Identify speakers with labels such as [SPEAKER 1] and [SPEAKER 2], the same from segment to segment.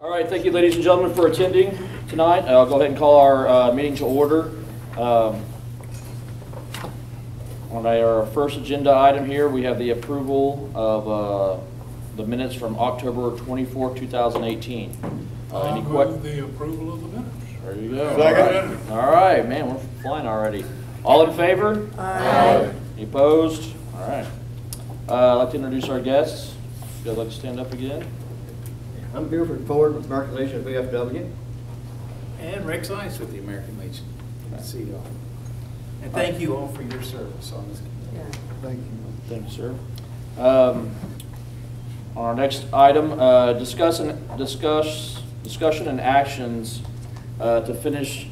[SPEAKER 1] All right, thank you, ladies and gentlemen, for attending tonight. I'll go ahead and call our meeting to order. On our first agenda item here, we have the approval of the minutes from October 24, 2018.
[SPEAKER 2] I move the approval of the minutes.
[SPEAKER 1] There you go.
[SPEAKER 2] Second.
[SPEAKER 1] All right, man, we're flying already. All in favor?
[SPEAKER 3] Aye.
[SPEAKER 1] Any opposed? All right. I'd like to introduce our guests. If you'd like to stand up again.
[SPEAKER 3] I'm Buford Ford with American Legion of VFW.
[SPEAKER 4] And Rex Ice with the American Legion. Good to see you all. And thank you all for your service on this committee.
[SPEAKER 3] Thank you.
[SPEAKER 1] Thank you, sir. On our next item, discussion and actions to finish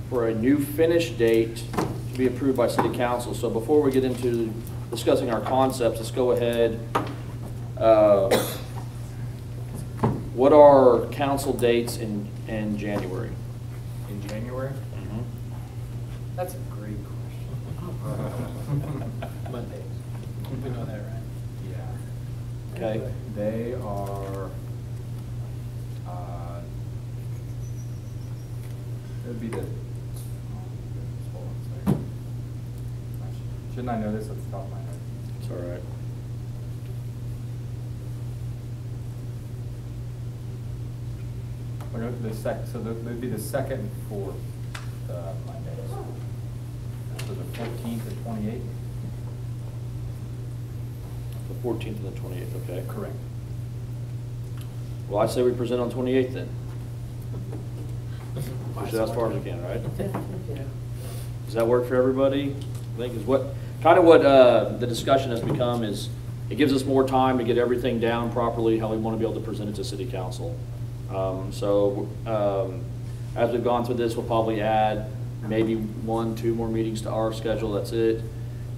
[SPEAKER 1] for a new finish date to be approved by City Council. So before we get into discussing our concepts, let's go ahead. What are council dates in January?
[SPEAKER 5] In January?
[SPEAKER 1] Mm-hmm.
[SPEAKER 5] That's a great question.
[SPEAKER 4] Mondays. We know that, right?
[SPEAKER 5] Yeah.
[SPEAKER 1] Okay.
[SPEAKER 5] They are, it would be the, hold on a second. Shouldn't I know this at the top of my head?
[SPEAKER 1] It's all right.
[SPEAKER 5] So they'd be the second and fourth Mondays. So the 14th and 28th?
[SPEAKER 1] The 14th and the 28th, okay.
[SPEAKER 5] Correct.
[SPEAKER 1] Well, I say we present on 28th then. Push it as far as we can, right? Does that work for everybody? I think is what the discussion has become is it gives us more time to get everything down properly, how we want to be able to present it to City Council. As we've gone through this, we'll probably add maybe 1-2 more meetings to our schedule. That's it.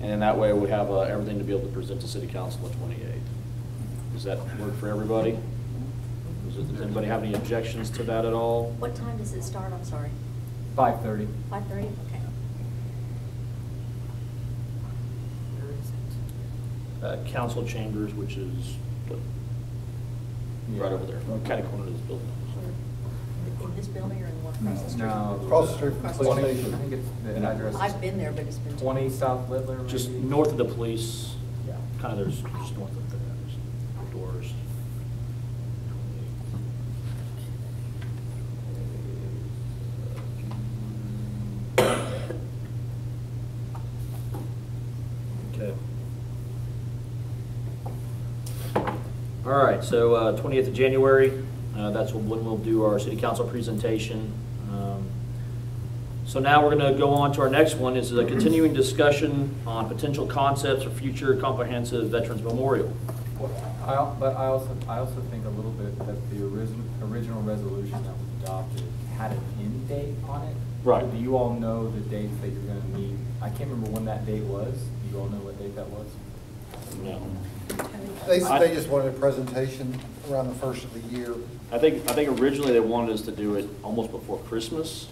[SPEAKER 1] And then that way we have everything to be able to present to City Council on the 28th. Does that work for everybody? Does anybody have any objections to that at all?
[SPEAKER 6] What time does it start? I'm sorry.
[SPEAKER 5] 5:30.
[SPEAKER 6] 5:30? Okay. Where is it?
[SPEAKER 1] Council chambers, which is right over there, kind of corner of this building.
[SPEAKER 6] In this building or in one across the street?
[SPEAKER 5] No.
[SPEAKER 3] Across the street from the police
[SPEAKER 5] 20, I
[SPEAKER 3] station.
[SPEAKER 5] think it's the address.
[SPEAKER 6] I've been there, but it's been
[SPEAKER 5] 20 South Littler, maybe?
[SPEAKER 1] Just north of the police,
[SPEAKER 5] Yeah.
[SPEAKER 1] kind of there's just north of there, there's doors. Okay. All right, so 20th of January, that's when we'll do our City Council presentation. So now we're going to go on to our next one. Is a continuing discussion on potential concepts for future comprehensive Veterans Memorial.
[SPEAKER 5] But I also think a little bit that the original resolution that was adopted had an end date on it.
[SPEAKER 1] Right.
[SPEAKER 5] So do you all know the dates that you're going to meet? I can't remember when that date was. Do you all know what date that was?
[SPEAKER 1] No.
[SPEAKER 3] They just wanted a presentation around the first of the year.
[SPEAKER 1] I think originally they wanted us to do it almost before Christmas,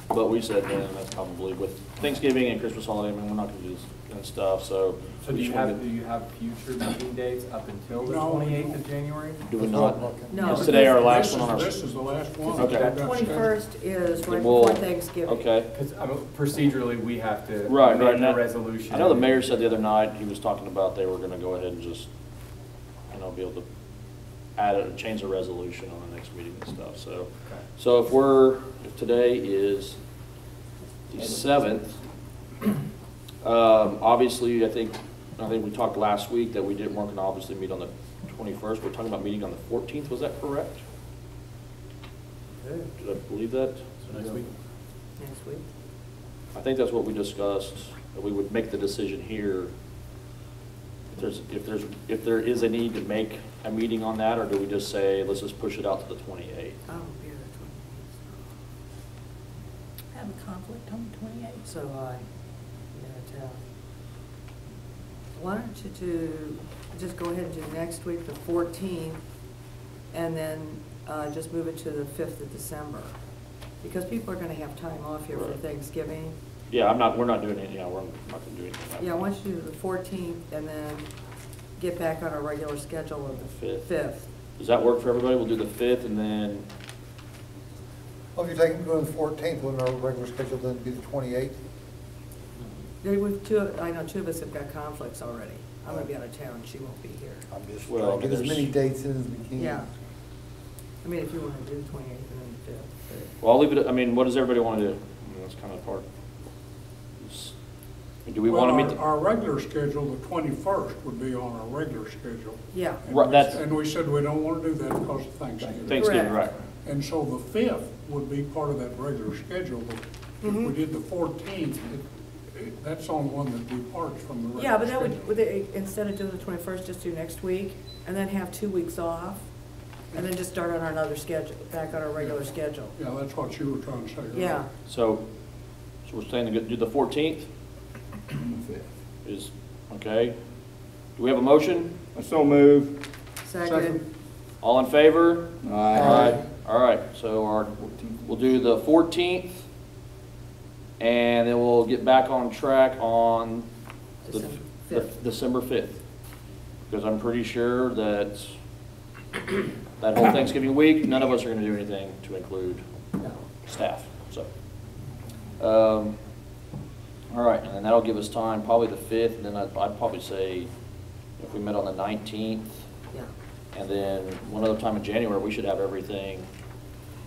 [SPEAKER 1] but we said, man, that's probably with Thanksgiving and Christmas holiday, I mean, we're not going to do this kind of stuff, so.
[SPEAKER 5] So do you have future meeting dates up until the
[SPEAKER 2] No.
[SPEAKER 5] 28th of January?
[SPEAKER 1] Do we not?
[SPEAKER 7] No.
[SPEAKER 1] Is today our last one on our?
[SPEAKER 2] This is the last one.
[SPEAKER 1] Okay.
[SPEAKER 2] We've got
[SPEAKER 7] 21st is right
[SPEAKER 1] We'll-
[SPEAKER 7] before Thanksgiving.
[SPEAKER 1] Okay.
[SPEAKER 5] Because procedurally, we have to
[SPEAKER 1] Right.
[SPEAKER 5] make
[SPEAKER 1] Now,
[SPEAKER 5] a resolution.
[SPEAKER 1] I know the mayor said the other night, he was talking about they were going to go ahead and just, be able to change the resolution on the next meeting and stuff, so.
[SPEAKER 5] Okay.
[SPEAKER 1] So if today is the 7th, obviously, I think we talked last week that we weren't going to obviously meet on the 21st. We're talking about meeting on the 14th. Was that correct? Did I believe that? Next week?
[SPEAKER 7] Next week.
[SPEAKER 1] I think that's what we discussed, that we would make the decision here. If there is a need to make a meeting on that, or do we just say, let's just push it out to the 28th?
[SPEAKER 7] Oh, yeah, the 28th.
[SPEAKER 6] Have a conflict on the 28th.
[SPEAKER 7] So why don't you just go ahead and do next week, the 14th, and then just move it to the 5th of December. Because people are going to have time off here for
[SPEAKER 1] Right.
[SPEAKER 7] Thanksgiving.
[SPEAKER 1] Yeah, we're not doing anything, we're not going to do anything.
[SPEAKER 7] Yeah, I want you to do the 14th and then get back on our regular schedule of the
[SPEAKER 1] The 5th.
[SPEAKER 7] 5th.
[SPEAKER 1] Does that work for everybody? We'll do the 5th and then,
[SPEAKER 3] Well, if you're taking, going the 14th, wouldn't our regular schedule then be the 28th?
[SPEAKER 7] I know two of us have got conflicts already. I'm gonna be out of town, she won't be here.
[SPEAKER 3] I'm just
[SPEAKER 1] Well,
[SPEAKER 3] trying to get as
[SPEAKER 1] there's-
[SPEAKER 3] many dates in as we can.
[SPEAKER 7] Yeah. I mean, if you wanna do the 28th and then the 5th.
[SPEAKER 1] well, I'll leave it, I mean, what does everybody want to do? I mean, that's kind of part. Do we want to meet?
[SPEAKER 2] Our regular schedule, the 21st, would be on our regular schedule.
[SPEAKER 7] Yeah.
[SPEAKER 2] And
[SPEAKER 1] Right,
[SPEAKER 2] we-
[SPEAKER 1] that's-
[SPEAKER 2] And we said we don't want to do that because of Thanksgiving.
[SPEAKER 1] Thanksgiving, right?
[SPEAKER 7] Correct.
[SPEAKER 2] And so the 5th would be part of that regular schedule, but if we did the 14th, that's on one that departs from the regular
[SPEAKER 7] Yeah, but that
[SPEAKER 2] schedule.
[SPEAKER 7] would they, instead of doing the 21st, just do next week, and then have 2 weeks off, and then just start on our another schedule, back on our regular schedule.
[SPEAKER 2] Yeah, that's what you were trying to say. right?
[SPEAKER 7] Yeah.
[SPEAKER 1] So we're saying to do the 14th? Is, okay. Do we have a motion?
[SPEAKER 8] So move.
[SPEAKER 7] Second.
[SPEAKER 1] All in favor?
[SPEAKER 8] Aye.
[SPEAKER 1] All right, so we'll do the 14th, and then we'll get back on track on the
[SPEAKER 7] December 5th.
[SPEAKER 1] December 5th. Because I'm pretty sure that that whole Thanksgiving week, none of us are going to do anything to include
[SPEAKER 7] No.
[SPEAKER 1] staff, so. All right, and then that'll give us time, probably the 5th, and then I'd probably say if we met on the 19th,
[SPEAKER 7] Yeah.
[SPEAKER 1] and then one other time in January, we should have everything.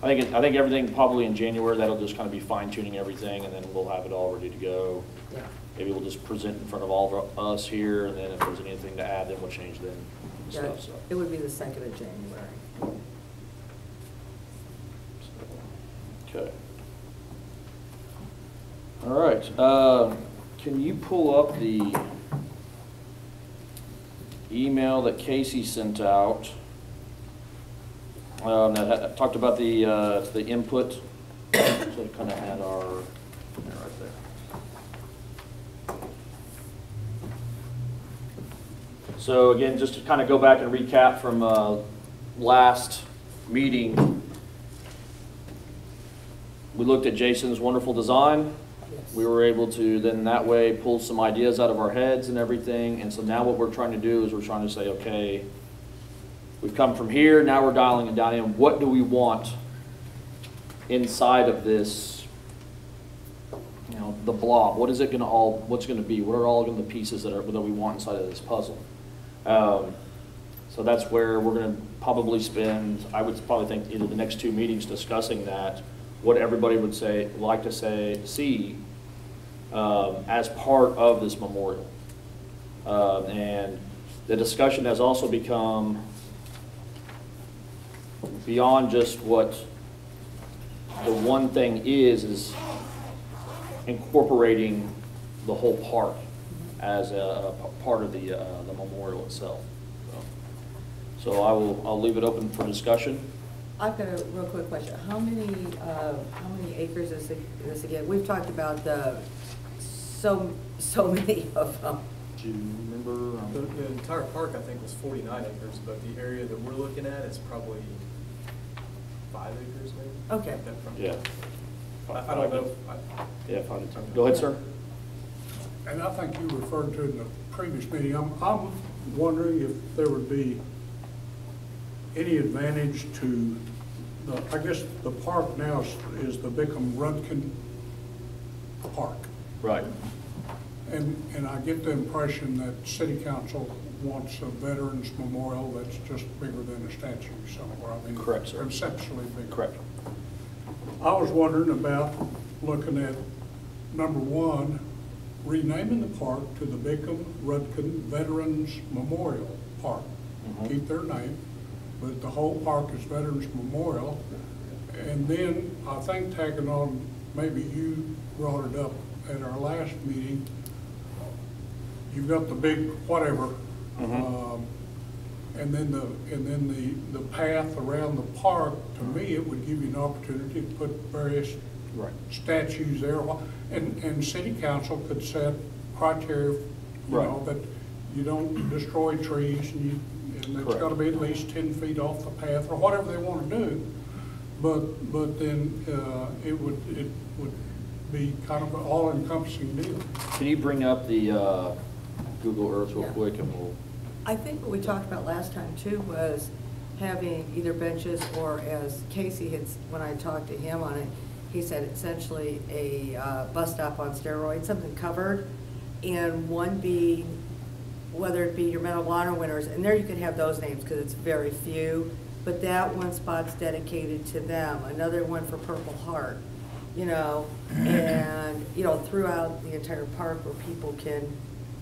[SPEAKER 1] I think everything probably in January, that'll just kind of be fine tuning everything, and then we'll have it all ready to go.
[SPEAKER 7] Yeah.
[SPEAKER 1] Maybe we'll just present in front of all of us here, and then if there's anything to add, then we'll change them and
[SPEAKER 7] Yeah,
[SPEAKER 1] stuff, so.
[SPEAKER 7] it would be the 2nd of January.
[SPEAKER 1] Okay. All right, can you pull up the email that Casey sent out? That talked about the input, so it kind of had our, right there. So again, just to kind of go back and recap from last meeting, we looked at Jason's wonderful design.
[SPEAKER 7] Yes.
[SPEAKER 1] We were able to then that way pull some ideas out of our heads and everything. And so now what we're trying to do is we're trying to say, okay, we've come from here, now we're dialing it down in. What do we want inside of this, you know, the blob? What is it going to all, what's going to be? What are all going to the pieces that we want inside of this puzzle? So that's where we're going to probably spend, I would probably think, either the next 2 meetings discussing that, what everybody would like to see as part of this memorial. And the discussion has also become beyond just what the one thing is incorporating the whole park as a part of the memorial itself. So I'll leave it open for discussion.
[SPEAKER 7] I've got a real quick question. How many acres is this again? We've talked about so many of them.
[SPEAKER 1] Do you remember?
[SPEAKER 9] The entire park, I think, was 49 acres, but the area that we're looking at is probably 5 acres, maybe.
[SPEAKER 7] Okay.
[SPEAKER 1] Yeah.
[SPEAKER 9] I don't know.
[SPEAKER 1] Yeah, 5 to 10. Go ahead, sir.
[SPEAKER 2] And I think you referred to in the previous meeting, I'm wondering if there would be any advantage to I guess the park now is the Bickham-Rudkin Park.
[SPEAKER 1] Right.
[SPEAKER 2] And I get the impression that city council wants a veterans memorial that's just bigger than a statue somewhere. I mean,
[SPEAKER 1] Correct, sir.
[SPEAKER 2] conceptually bigger.
[SPEAKER 1] Correct.
[SPEAKER 2] I was wondering about looking at, number one, renaming the park to the Bickham-Rudkin Veterans Memorial Park.
[SPEAKER 1] Mhm.
[SPEAKER 2] Keep their name, but the whole park is Veterans Memorial. And then I think tagging on, maybe you brought it up at our last meeting, you've got the big whatever, and then the path around the park. To me, it would give you an opportunity to put various
[SPEAKER 1] Right.
[SPEAKER 2] statues there, and city council could set criteria, you
[SPEAKER 1] Right.
[SPEAKER 2] know, that you don't destroy trees, and it's
[SPEAKER 1] Correct.
[SPEAKER 2] got to be at least 10 feet off the path, or whatever they want to do. But then it would be kind of an all-encompassing deal.
[SPEAKER 1] Can you bring up the Google Earth real
[SPEAKER 7] Yeah.
[SPEAKER 1] quick and we'll,
[SPEAKER 7] I think what we talked about last time too was having either benches or, as Casey had, when I talked to him on it, he said essentially a bus stop on steroids, something covered, and one being, whether it be your Medal of Honor winners, and there you can have those names because it's very few, but that one spot's dedicated to them, another one for Purple Heart, you know, and, you know, throughout the entire park where people can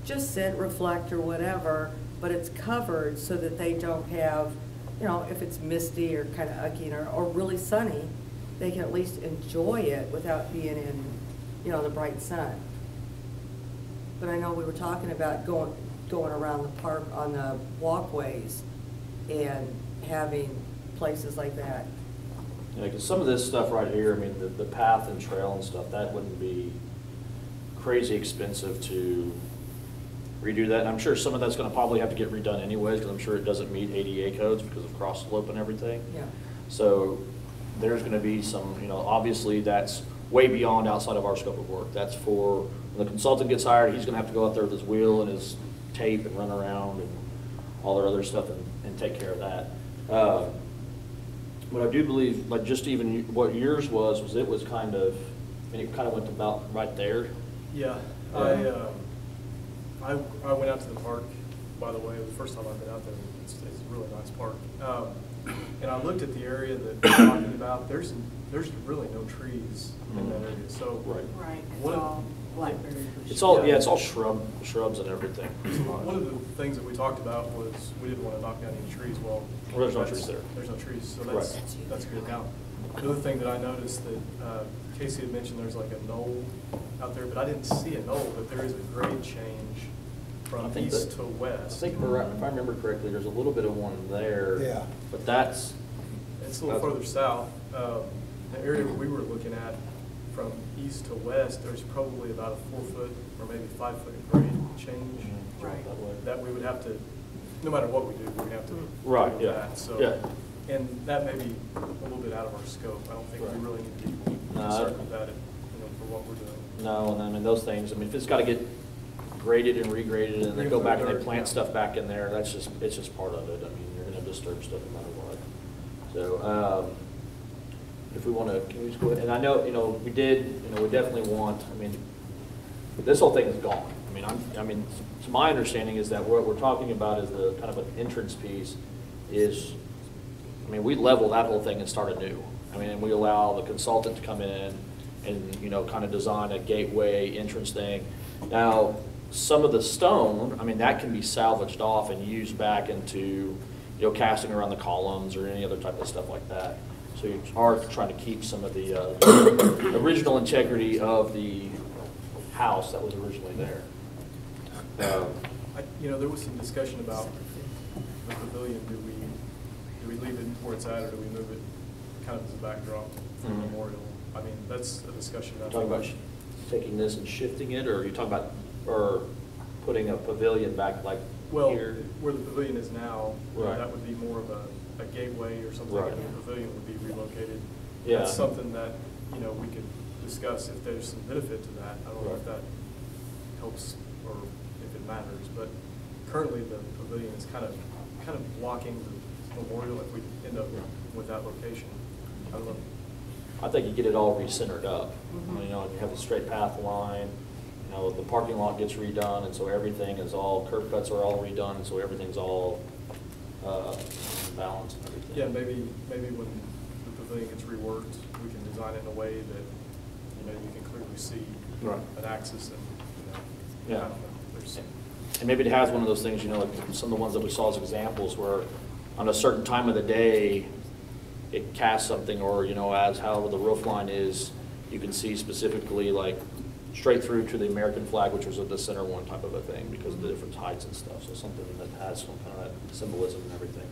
[SPEAKER 7] just sit, reflect, or whatever, but it's covered so that they don't have, you know, if it's misty or kind of ugly or really sunny, they can at least enjoy it without being in, you know, the bright sun. But I know we were talking about going around the park on the walkways and having places like that.
[SPEAKER 1] Yeah, because some of this stuff right here, I mean, the path and trail and stuff, that wouldn't be crazy expensive to redo that. And I'm sure some of that's gonna probably have to get redone anyways, because I'm sure it doesn't meet ADA codes because of cross slope and everything.
[SPEAKER 7] Yeah.
[SPEAKER 1] So there's gonna be some, you know, obviously that's way beyond outside of our scope of work. That's for, when the consultant gets hired, he's gonna have to go out there with his wheel and his tape and run around and all their other stuff and take care of that. But I do believe, like, just even what yours was it was kind of, I mean, it kind of went about right there.
[SPEAKER 9] Yeah, I went out to the park, by the way, it was the first time I've been out there. It's a really nice park. And I looked at the area that you're talking about. There's really no trees in that area. So
[SPEAKER 1] Right.
[SPEAKER 6] Right, it's
[SPEAKER 9] What-
[SPEAKER 6] all blackberry.
[SPEAKER 1] It's all, yeah, it's all shrubs and everything.
[SPEAKER 9] one of the things that we talked about was we didn't want to knock down any trees. Well,
[SPEAKER 1] There's no
[SPEAKER 9] that's-
[SPEAKER 1] trees there.
[SPEAKER 9] There's no trees, so
[SPEAKER 1] Right.
[SPEAKER 9] that's good. Now, the other thing that I noticed that Casey had mentioned, there's like a knoll out there, but I didn't see a knoll, but there is a grade change
[SPEAKER 1] I
[SPEAKER 9] from
[SPEAKER 1] think
[SPEAKER 9] east
[SPEAKER 1] that-
[SPEAKER 9] to
[SPEAKER 1] I
[SPEAKER 9] west.
[SPEAKER 1] think, if I remember correctly, there's a little bit of one there.
[SPEAKER 3] Yeah.
[SPEAKER 1] But that's,
[SPEAKER 9] It's a little further south. The area we were looking at from east to west, there's probably about a 4-foot or maybe 5-foot grade change
[SPEAKER 6] Right.
[SPEAKER 1] that way.
[SPEAKER 9] that we would have to, no matter what we do, we would have to.
[SPEAKER 1] Right,
[SPEAKER 9] deal with
[SPEAKER 1] yeah.
[SPEAKER 9] that. So,
[SPEAKER 1] Yeah.
[SPEAKER 9] and that may be a little bit out of our scope. I don't think
[SPEAKER 1] Right.
[SPEAKER 9] we really need to be
[SPEAKER 1] No,
[SPEAKER 9] concerned with that, for what we're doing.
[SPEAKER 1] No, and I mean, those things, I mean, if it's gotta get graded and regraded and they go back and they plant
[SPEAKER 9] Yeah.
[SPEAKER 1] stuff back in there, it's just part of it. I mean, you're gonna disturb stuff no matter what. So, if we wanna, can we just go ahead, and I know, we definitely want, I mean, this whole thing is gone. I mean, so my understanding is that what we're talking about is the kind of an entrance piece is, I mean, we level that whole thing and start anew. I mean, and we allow the consultant to come in and, kind of design a gateway entrance thing. Now, some of the stone, I mean, that can be salvaged off and used back into, casting around the columns or any other type of stuff like that. So you are trying to keep some of the original integrity of the house that was originally there.
[SPEAKER 9] There was some discussion about the pavilion. Do we leave it where it's at, or do we move it kind of as a backdrop for
[SPEAKER 1] Mhm.
[SPEAKER 9] memorial? I mean, that's a discussion. I
[SPEAKER 1] Talking
[SPEAKER 9] think
[SPEAKER 1] about taking this and shifting it, or are you talking about, or putting a pavilion back like
[SPEAKER 9] Well,
[SPEAKER 1] here?
[SPEAKER 9] where the pavilion is now,
[SPEAKER 1] Right.
[SPEAKER 9] that would be more of a gateway or something,
[SPEAKER 1] Right.
[SPEAKER 9] and the pavilion would be relocated.
[SPEAKER 1] Yeah.
[SPEAKER 9] That's something that, we could discuss if there's some benefit to that. I don't know if
[SPEAKER 1] Right.
[SPEAKER 9] that helps or if it matters, but currently the pavilion is kind of blocking the memorial if we end up with that location. I don't know.
[SPEAKER 1] I think you get it all re-centered up. You have a straight path line, the parking lot gets redone, and so everything is all, curb cuts are all redone, and so everything's all balanced and everything.
[SPEAKER 9] Yeah, maybe when the pavilion gets reworked, we can design it in a way that, you can clearly see
[SPEAKER 1] Right.
[SPEAKER 9] an axis and, I
[SPEAKER 1] Yeah.
[SPEAKER 9] don't know. There's,
[SPEAKER 1] And maybe it has one of those things, like some of the ones that we saw as examples where on a certain time of the day, it casts something, or, as how the roof line is, you can see specifically like straight through to the American flag, which was at the center one type of a thing because of the different heights and stuff. So something that has some kind of that symbolism and everything.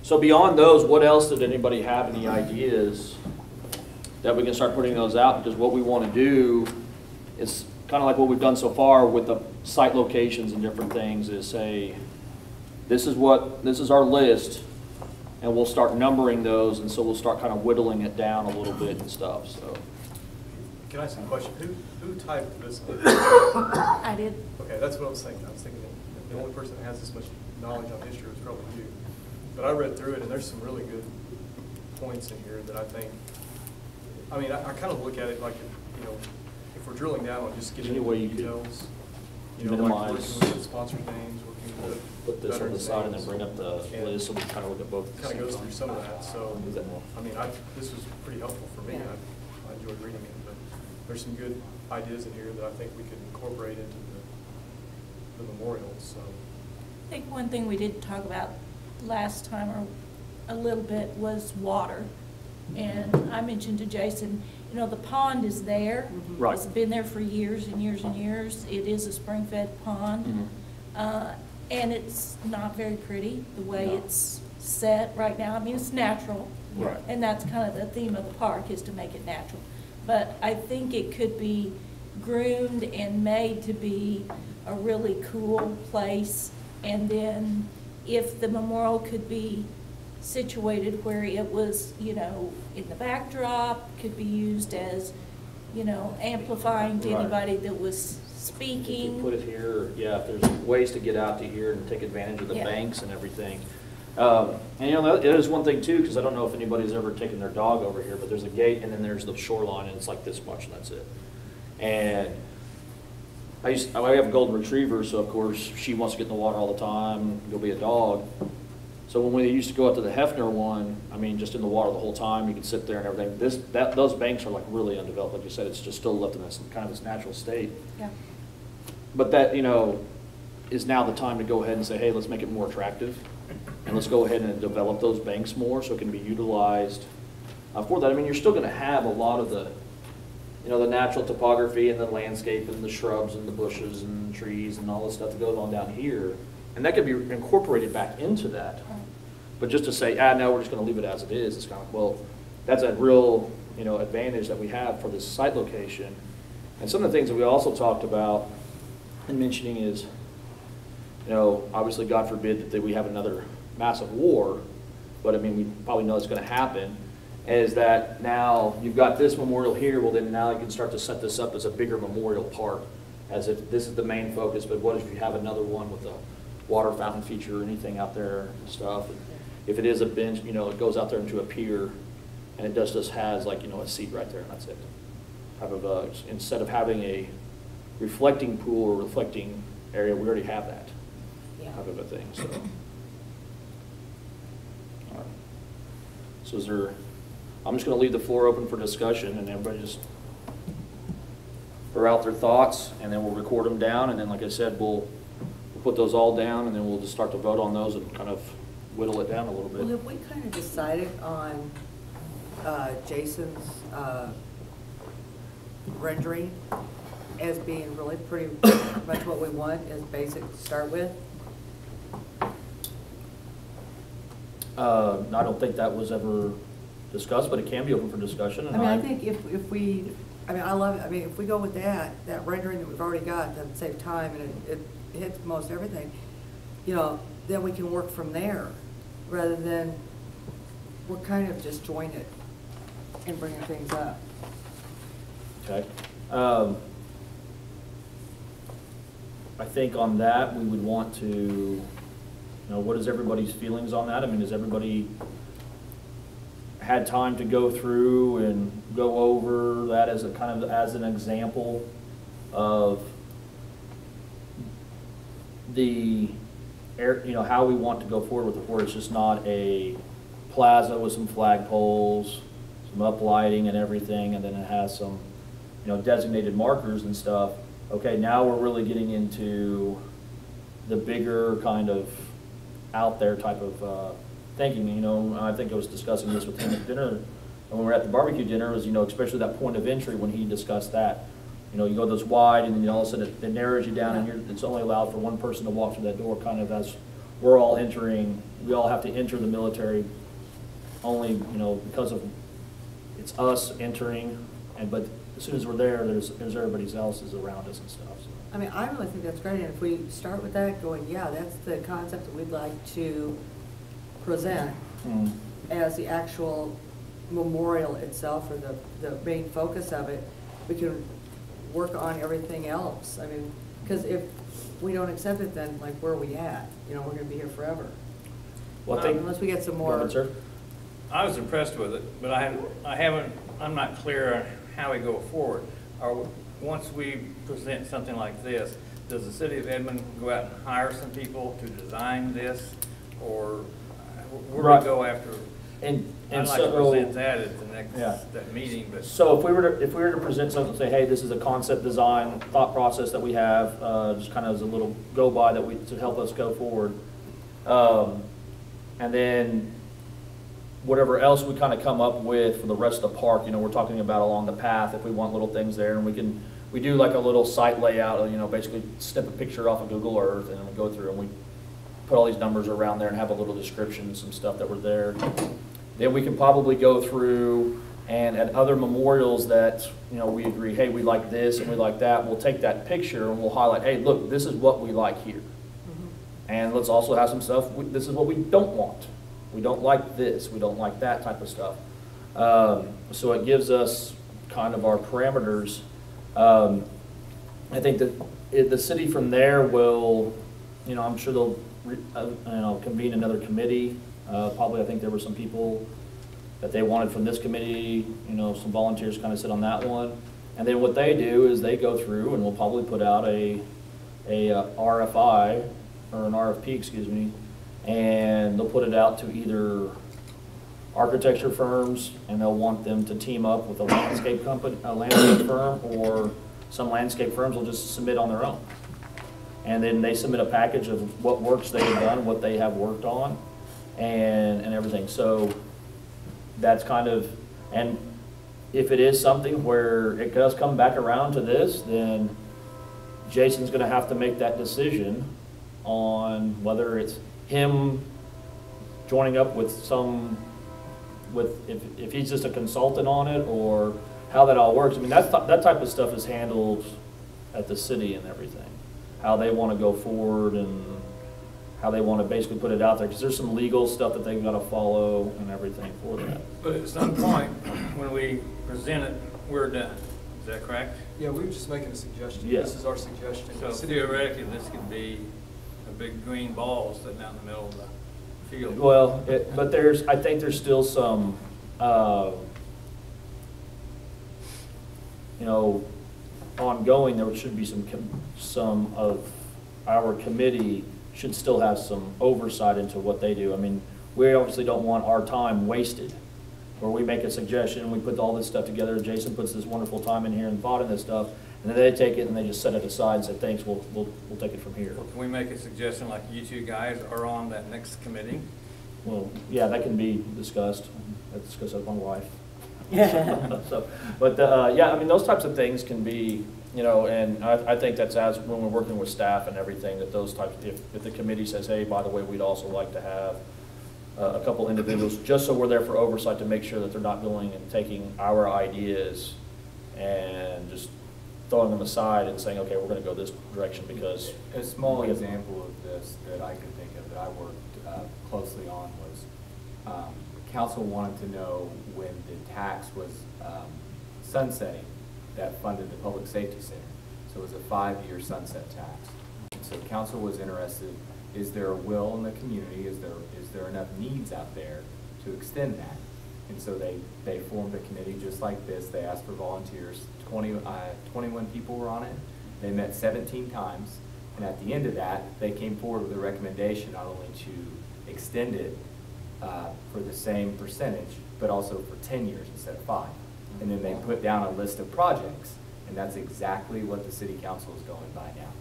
[SPEAKER 1] So beyond those, what else did anybody have any ideas that we can start putting those out? Because what we want to do is kind of like what we've done so far with the site locations and different things, is say, this is our list, and we'll start numbering those, and so we'll start kind of whittling it down a little bit and stuff, so.
[SPEAKER 9] can I ask a question? Who typed this?
[SPEAKER 6] I did.
[SPEAKER 9] Okay, that's what I was thinking. I was thinking the only person that has this much knowledge on history was probably you. But I read through it, and there's some really good points in here that I think, I mean, I kind of look at it like, if we're drilling down on just getting
[SPEAKER 1] Any way you
[SPEAKER 9] into
[SPEAKER 1] could
[SPEAKER 9] details, like
[SPEAKER 1] minimize-
[SPEAKER 9] working with the sponsors' names, working with
[SPEAKER 1] Put this on the
[SPEAKER 9] veterans'
[SPEAKER 1] side and then
[SPEAKER 9] names,
[SPEAKER 1] bring up the
[SPEAKER 9] and
[SPEAKER 1] list, so we kind of look at both at the
[SPEAKER 9] kind
[SPEAKER 1] same
[SPEAKER 9] of goes
[SPEAKER 1] time.
[SPEAKER 9] through some of that, so,
[SPEAKER 1] Is that more?
[SPEAKER 9] I mean, this was pretty helpful for me. I enjoyed reading it, but there's some good ideas in here that I think we could incorporate into the memorials, so.
[SPEAKER 6] I think one thing we did talk about last time, or a little bit, was water. And I mentioned to Jason, the pond is there.
[SPEAKER 1] Right.
[SPEAKER 6] It's been there for years and years and years. It is a spring-fed pond. And it's not very pretty, the way
[SPEAKER 1] No.
[SPEAKER 6] it's set right now. I mean, it's natural.
[SPEAKER 1] Right.
[SPEAKER 6] And that's kind of the theme of the park, is to make it natural. But I think it could be groomed and made to be a really cool place. And then if the memorial could be situated where it was, in the backdrop, could be used as, amplifying to
[SPEAKER 1] Right.
[SPEAKER 6] anybody that was
[SPEAKER 1] If
[SPEAKER 6] speaking.
[SPEAKER 1] you put it here, yeah, if there's ways to get out to here and take advantage of the
[SPEAKER 6] Yeah.
[SPEAKER 1] banks and everything. And it is one thing too, because I don't know if anybody's ever taken their dog over here, but there's a gate and then there's the shoreline and it's like this much and that's it. And I have a golden retriever, so of course she wants to get in the water all the time, go be a dog. So when we used to go out to the Hefner one, I mean, just in the water the whole time, you could sit there and everything. Those banks are like really undeveloped, like you said, it's just still left in this kind of its natural state.
[SPEAKER 6] Yeah.
[SPEAKER 1] But that, is now the time to go ahead and say, hey, let's make it more attractive. And let's go ahead and develop those banks more so it can be utilized for that. I mean, you're still going to have a lot of the, the natural topography and the landscape and the shrubs and the bushes and trees and all this stuff that goes on down here. And that could be incorporated back into that. But just to say, no, we're just going to leave it as it is, it's kind of, well, that's a real, advantage that we have for this site location. And some of the things that we also talked about and mentioning is, obviously, God forbid that we have another massive war, but I mean, we probably know it's going to happen, is that now you've got this memorial here, well then now you can start to set this up as a bigger memorial park, as if this is the main focus, but what if you have another one with a water fountain feature or anything out there and stuff? And if it is a bench, it goes out there into a pier, and it just has like, a seat right there, and that's it. Type of, instead of having a reflecting pool or reflecting area, we already have that type of a thing, so. All right. So is there, I'm just gonna leave the floor open for discussion, and everybody just throw out their thoughts, and then we'll record them down, and then, like I said, we'll put those all down, and then we'll just start to vote on those and kind of whittle it down a little
[SPEAKER 7] Well,
[SPEAKER 1] bit.
[SPEAKER 7] have we kind of decided on Jason's rendering as being really pretty much what we want as basic to start with?
[SPEAKER 1] I don't think that was ever discussed, but it can be open for discussion. And
[SPEAKER 7] I think if we, I love it, if we go with that rendering that we've already got, that would save time and it hits most everything, then we can work from there, rather than we're kind of disjointed in bringing things up.
[SPEAKER 1] Okay. I think on that, we would want to, what is everybody's feelings on that? I mean, has everybody had time to go through and go over that as a kind of, as an example of the, how we want to go forward with it, where it's just not a plaza with some flagpoles, some uplighting and everything, and then it has some, designated markers and stuff. Okay, now we're really getting into the bigger kind of out there type of thinking. I think I was discussing this with him at dinner, and when we were at the barbecue dinner, was, especially that point of entry when he discussed that. You go this wide, and then all of a sudden it narrows you down, and it's only allowed for one person to walk through that door, kind of as we're all entering. We all have to enter the military only, because of it's us entering, but as soon as we're there, there's everybody else is around us and stuff. So.
[SPEAKER 7] I really think that's great, and if we start with that, going, yeah, that's the concept that we'd like to present as the actual memorial itself, or the main focus of it, we can work on everything else. Because if we don't accept it, then like where are we at? You know, we're gonna be here forever.
[SPEAKER 1] Well, I think.
[SPEAKER 7] Unless we get some
[SPEAKER 1] Go
[SPEAKER 7] more.
[SPEAKER 1] ahead, sir.
[SPEAKER 10] I was impressed with it, but I'm not clear on how we go forward. Once we present something like this, does the city of Edmond go out and hire some people to design this? Or where do
[SPEAKER 1] Right.
[SPEAKER 10] we go after?
[SPEAKER 1] And
[SPEAKER 10] I'd like to
[SPEAKER 1] so-
[SPEAKER 10] present that at the next,
[SPEAKER 1] Yeah.
[SPEAKER 10] that meeting, but.
[SPEAKER 1] So if we were to present something, say, hey, this is a concept design thought process that we have, just kind of as a little go by to help us go forward. And then whatever else we kind of come up with for the rest of the park, we're talking about along the path, if we want little things there, and we do like a little site layout, basically snip a picture off of Google Earth, and then we go through and we put all these numbers around there and have a little description and some stuff that were there. Then we can probably go through and at other memorials that, we agree, hey, we like this and we like that, we'll take that picture and we'll highlight, hey, look, this is what we like here. And let's also have some stuff, this is what we don't want. We don't like this, we don't like that type of stuff. So it gives us kind of our parameters. I think that the city from there will, I'm sure they'll convene another committee. Probably, I think there were some people that they wanted from this committee, some volunteers kind of sit on that one. And then what they do is they go through and we'll probably put out a RFI, or an RFP, excuse me, and they'll put it out to either architecture firms, and they'll want them to team up with a landscape firm, or some landscape firms will just submit on their own. And then they submit a package of what works they have done, what they have worked on, and everything. So that's kind of, and if it is something where it does come back around to this, then Jason's gonna have to make that decision on whether it's him joining up with if he's just a consultant on it, or how that all works. I mean, that type of stuff is handled at the city and everything. How they want to go forward and how they want to basically put it out there, because there's some legal stuff that they've got to follow and everything for that.
[SPEAKER 10] But at some point, when we present it, we're done. Is that correct?
[SPEAKER 9] Yeah, we were just making a suggestion.
[SPEAKER 1] Yeah.
[SPEAKER 9] This is our suggestion.
[SPEAKER 10] So theoretically, this could be a big green ball sitting out in the middle of the field.
[SPEAKER 1] Well, but I think there's still some, ongoing, there should be some of our committee should still have some oversight into what they do. I mean, we obviously don't want our time wasted, where we make a suggestion, we put all this stuff together, Jason puts this wonderful time in here and thought in this stuff, and then they take it and they just set it aside and say, thanks, we'll take it from here.
[SPEAKER 10] Can we make a suggestion like you two guys are on that next committee?
[SPEAKER 1] Well, yeah, that can be discussed. I discussed that with my wife.
[SPEAKER 7] Yeah.
[SPEAKER 1] So, but, yeah, I mean, those types of things can be, and I think that's when we're working with staff and everything, that those types, if the committee says, hey, by the way, we'd also like to have a couple individuals, just so we're there for oversight to make sure that they're not going and taking our ideas and just throwing them aside and saying, okay, we're going to go this direction because.
[SPEAKER 5] A small example of this that I can think of that I worked closely on was council wanted to know when the tax was sunsetting that funded the public safety center. So it was a 5-year sunset tax. So council was interested, is there a will in the community? Is there enough needs out there to extend that? And so they formed a committee just like this. They asked for volunteers. 21 people were on it. They met 17 times. And at the end of that, they came forward with a recommendation not only to extend it for the same percentage, but also for 10 years instead of 5. And then they put down a list of projects. And that's exactly what the city council is going by now.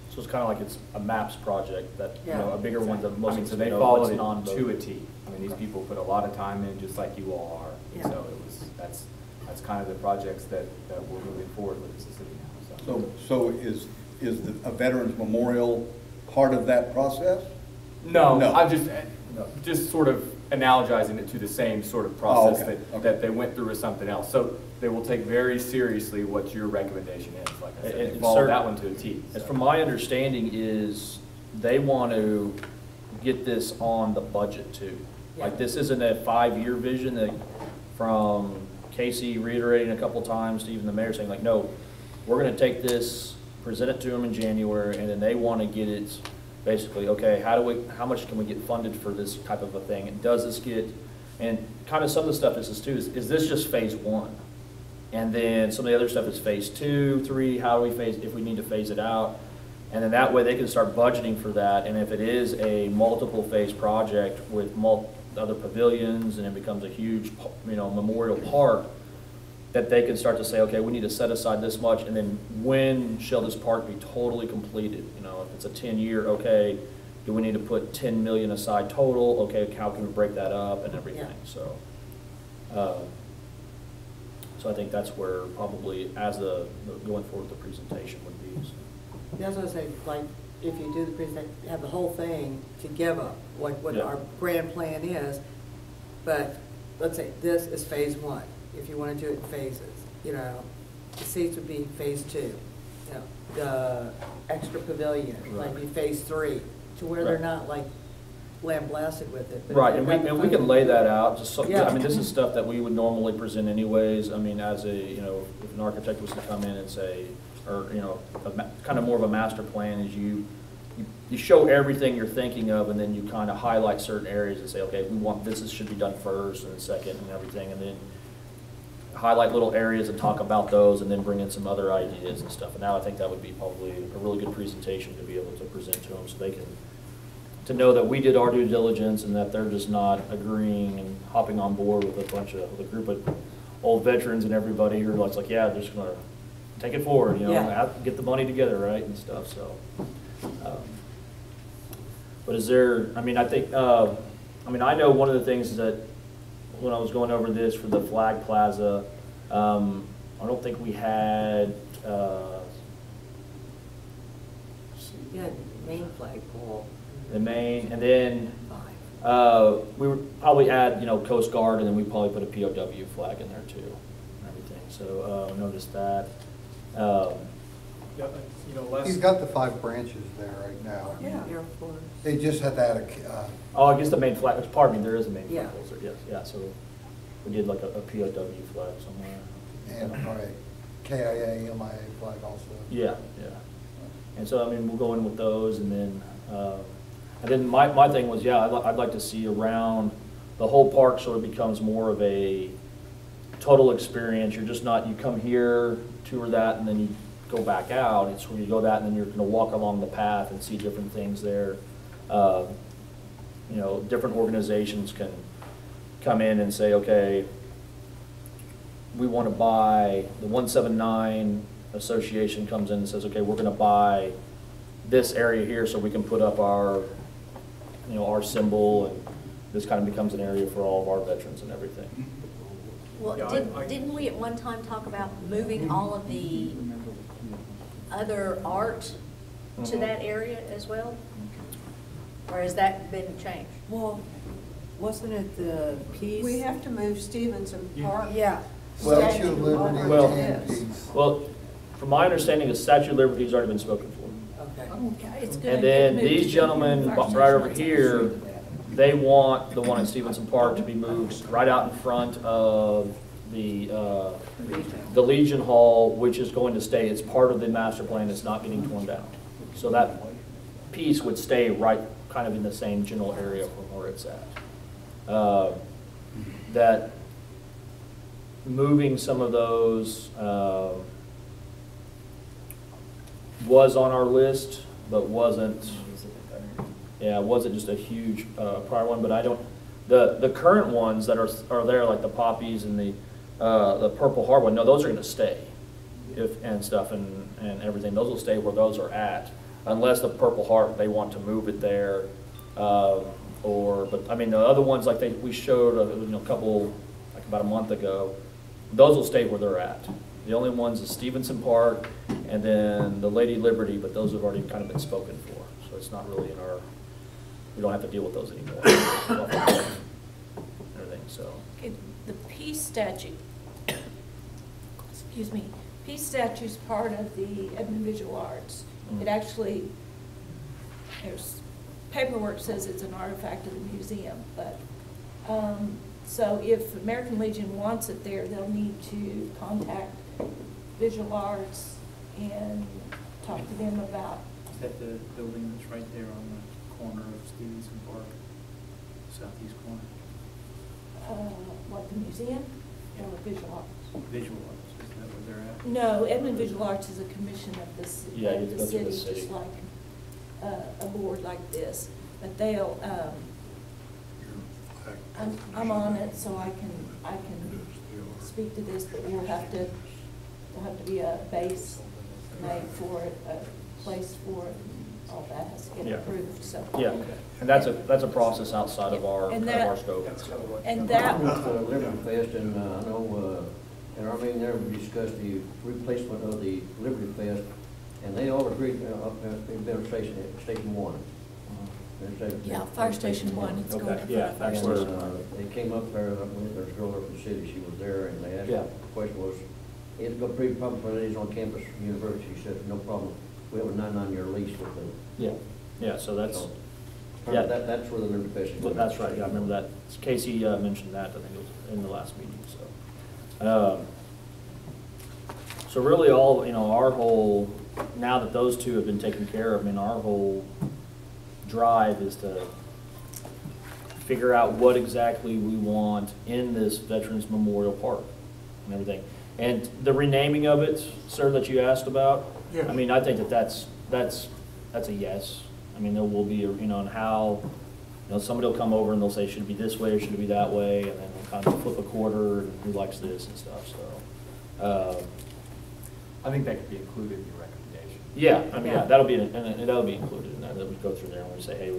[SPEAKER 1] So it's kind of like it's a MAPS project that,
[SPEAKER 7] Yeah.
[SPEAKER 1] a bigger one that most
[SPEAKER 5] I mean,
[SPEAKER 1] of
[SPEAKER 5] so
[SPEAKER 1] us
[SPEAKER 5] they
[SPEAKER 1] know,
[SPEAKER 5] followed
[SPEAKER 1] what's
[SPEAKER 5] it
[SPEAKER 1] non-vote.
[SPEAKER 5] to a T. I mean, these people put a lot of time in, just like you all are.
[SPEAKER 7] Yeah.
[SPEAKER 5] So that's kind of the projects that we're moving forward with as a city now.
[SPEAKER 8] So is a Veterans Memorial part of that process?
[SPEAKER 5] No,
[SPEAKER 8] No.
[SPEAKER 5] I'm just sort of analogizing it to the same sort of process
[SPEAKER 8] okay,
[SPEAKER 5] that they went through with something else. So they will take very seriously what your recommendation is. Like I said, they
[SPEAKER 1] And
[SPEAKER 5] followed
[SPEAKER 1] sir,
[SPEAKER 5] that one to a T.
[SPEAKER 1] As
[SPEAKER 5] so.
[SPEAKER 1] from my understanding is they want to get this on the budget too. Like this isn't a 5-year vision that from Casey reiterating a couple times to even the mayor saying like, no, we're going to take this present it to them in January, and then they want to get it, basically, okay, how much can we get funded for this type of a thing? And does this get, and kind of some of the stuff is too, is this just phase one? And then some of the other stuff is phase 2, 3, how do we phase, if we need to phase it out? And then that way they can start budgeting for that, and if it is a multiple phase project with other pavilions, and it becomes a huge, memorial park, that they can start to say, okay, we need to set aside this much, and then when shall this park be totally completed? If it's a 10-year, okay, do we need to put 10 million aside total? Okay, how can we break that up and everything?
[SPEAKER 7] Yeah.
[SPEAKER 1] So I think that's where probably going forward the presentation would be. So.
[SPEAKER 7] That's what I say, like, if you do the presentation, have the whole thing to give up what
[SPEAKER 1] Yeah.
[SPEAKER 7] our grand plan is, but let's say this is phase 1. If you want to do it in phases, the seats would be phase 2. The extra pavilion might be phase 3, to where they're
[SPEAKER 1] Right.
[SPEAKER 7] not like lambasted with it. but
[SPEAKER 1] Right,
[SPEAKER 7] they've
[SPEAKER 1] and
[SPEAKER 7] got the
[SPEAKER 1] we can
[SPEAKER 7] funding.
[SPEAKER 1] lay that out, just so,
[SPEAKER 7] Yeah.
[SPEAKER 1] I mean, this is stuff that we would normally present anyways. I mean, as a, if an architect was to come in and say, or, kind of more of a master plan is you show everything you're thinking of, and then you kind of highlight certain areas and say, okay, we want this should be done first and second and everything, and then highlight little areas and talk about those, and then bring in some other ideas and stuff. And now I think that would be probably a really good presentation to be able to present to them, so they can, to know that we did our due diligence and that they're just not agreeing and hopping on board with a group of old veterans and everybody who are like, yeah, they're just gonna take it forward,
[SPEAKER 7] Yeah.
[SPEAKER 1] get the money together, right, and stuff, so. But is there, I mean, I think, I know one of the things that, when I was going over this for the Flag Plaza, I don't think we had,
[SPEAKER 7] Yeah, main flagpole.
[SPEAKER 1] the main, and then
[SPEAKER 7] 5.
[SPEAKER 1] we would probably add, Coast Guard, and then we probably put a POW flag in there too, and everything. So noticed that.
[SPEAKER 9] Yeah, last.
[SPEAKER 3] He's got the 5 branches there right now.
[SPEAKER 7] Yeah. Air Force.
[SPEAKER 3] They just had that,
[SPEAKER 1] Oh, I guess the main flag, pardon me, there is a main
[SPEAKER 7] Yeah.
[SPEAKER 1] flag poster, yes, yeah, so we did like a POW flag somewhere.
[SPEAKER 3] and probably KIA, MIA flag also.
[SPEAKER 1] Yeah, yeah. And so, I mean, we'll go in with those, and then my thing was, yeah, I'd like to see around the whole park sort of becomes more of a total experience. You're just not, you come here, tour that, and then you go back out. It's where you go that, and then you're going to walk along the path and see different things there. Different organizations can come in and say, okay, we want to buy, the 179 association comes in and says, okay, we're going to buy this area here so we can put up our, our symbol, and this kind of becomes an area for all of our veterans and everything.
[SPEAKER 11] Well,
[SPEAKER 9] Yeah,
[SPEAKER 11] didn't we at one time talk about moving all of the other art to that area as well? Or has that been changed?
[SPEAKER 7] Well, wasn't it the piece?
[SPEAKER 12] We have to move Stevenson Park.
[SPEAKER 7] Yeah.
[SPEAKER 3] Statue of Liberty
[SPEAKER 1] Well-
[SPEAKER 3] and Peace.
[SPEAKER 1] Well, from my understanding, the Statue of Liberty has already been spoken for.
[SPEAKER 7] Okay.
[SPEAKER 6] Yeah, it's gonna
[SPEAKER 1] And
[SPEAKER 6] get
[SPEAKER 1] then
[SPEAKER 6] moved
[SPEAKER 1] these
[SPEAKER 6] to
[SPEAKER 1] gentlemen
[SPEAKER 6] the fire
[SPEAKER 1] right
[SPEAKER 6] station
[SPEAKER 1] over
[SPEAKER 6] that's
[SPEAKER 1] here,
[SPEAKER 6] on
[SPEAKER 1] they want the one at Stevenson Park to be moved right out in front of the Legion Hall, which is going to stay, it's part of the master plan, it's not getting torn down. So that piece would stay right kind of in the same general area from where it's at. That moving some of those was on our list, but wasn't, yeah, it wasn't just a huge prior one, but I don't, the current ones that are there, like the poppies and the Purple Heart one, no, those are gonna stay, and stuff and everything, those will stay where those are at, unless the Purple Heart, they want to move it there, but I mean, the other ones, like we showed a couple, like about a month ago, those will stay where they're at. The only ones is Stevenson Park, and then the Lady Liberty, but those have already kind of been spoken for, so it's not really in our, we don't have to deal with those anymore. Everything, so.
[SPEAKER 6] Okay, the peace statue, excuse me, peace statue's part of the Edmond Visual Arts.
[SPEAKER 1] Mhm.
[SPEAKER 6] It actually, there's paperwork says it's an artifact of the museum, but, so if American Legion wants it there, they'll need to contact Visual Arts and talk to them about,
[SPEAKER 4] Is that the building that's right there on the corner of Stevenson Park, southeast corner?
[SPEAKER 6] what, the museum or visual arts?
[SPEAKER 4] Visual arts, is that where they're at?
[SPEAKER 6] No, Edmond Visual Arts is a commission of the,
[SPEAKER 1] Yeah, you
[SPEAKER 6] of
[SPEAKER 1] go
[SPEAKER 6] the
[SPEAKER 1] through the
[SPEAKER 6] city,
[SPEAKER 1] city.
[SPEAKER 6] just like a board like this. But they'll, I'm on it, so I can speak to this, but there'll have to be a base made for it, a place for it, and all that has to get
[SPEAKER 1] Yeah.
[SPEAKER 6] approved, so.
[SPEAKER 1] Yeah, and that's a process outside of our,
[SPEAKER 6] And
[SPEAKER 1] of our
[SPEAKER 6] that-
[SPEAKER 1] scope.
[SPEAKER 6] And that,
[SPEAKER 13] With Liberty Fest, and I know in our meeting there, we discussed the replacement of the Liberty Fest, and they all agreed, up in Benner Station, at Station 1.
[SPEAKER 6] yeah, Fire Station 1, it's going
[SPEAKER 1] Okay,
[SPEAKER 6] in
[SPEAKER 1] yeah,
[SPEAKER 6] front of Fire
[SPEAKER 1] that's
[SPEAKER 6] Station
[SPEAKER 1] where-
[SPEAKER 6] 1.
[SPEAKER 13] They came up there, there's a girl up in the city, she was there, and they asked,
[SPEAKER 1] Yeah.
[SPEAKER 13] the question was, it's going to be problem for these on campus university. She said, no problem, we have a 99-year lease with them.
[SPEAKER 1] Yeah, yeah, so that's,
[SPEAKER 13] So,
[SPEAKER 1] yeah.
[SPEAKER 13] That's where the Liberty Fest is.
[SPEAKER 1] But that's right, yeah, I remember that. Casey mentioned that, I think it was in the last meeting, so. So really all, our whole, now that those two have been taken care of, I mean, our whole drive is to figure out what exactly we want in this Veterans Memorial Park and everything. And the renaming of it, sir, that you asked about,
[SPEAKER 2] Yeah.
[SPEAKER 1] I mean, I think that's a yes. I mean, there will be, and how, somebody will come over and they'll say, should it be this way or should it be that way? And then we'll kind of flip a quarter and who likes this and stuff, so.
[SPEAKER 5] I think that could be included in your recommendation.
[SPEAKER 1] Yeah, I mean, yeah, that'll be included in that, that we go through there and we say, hey,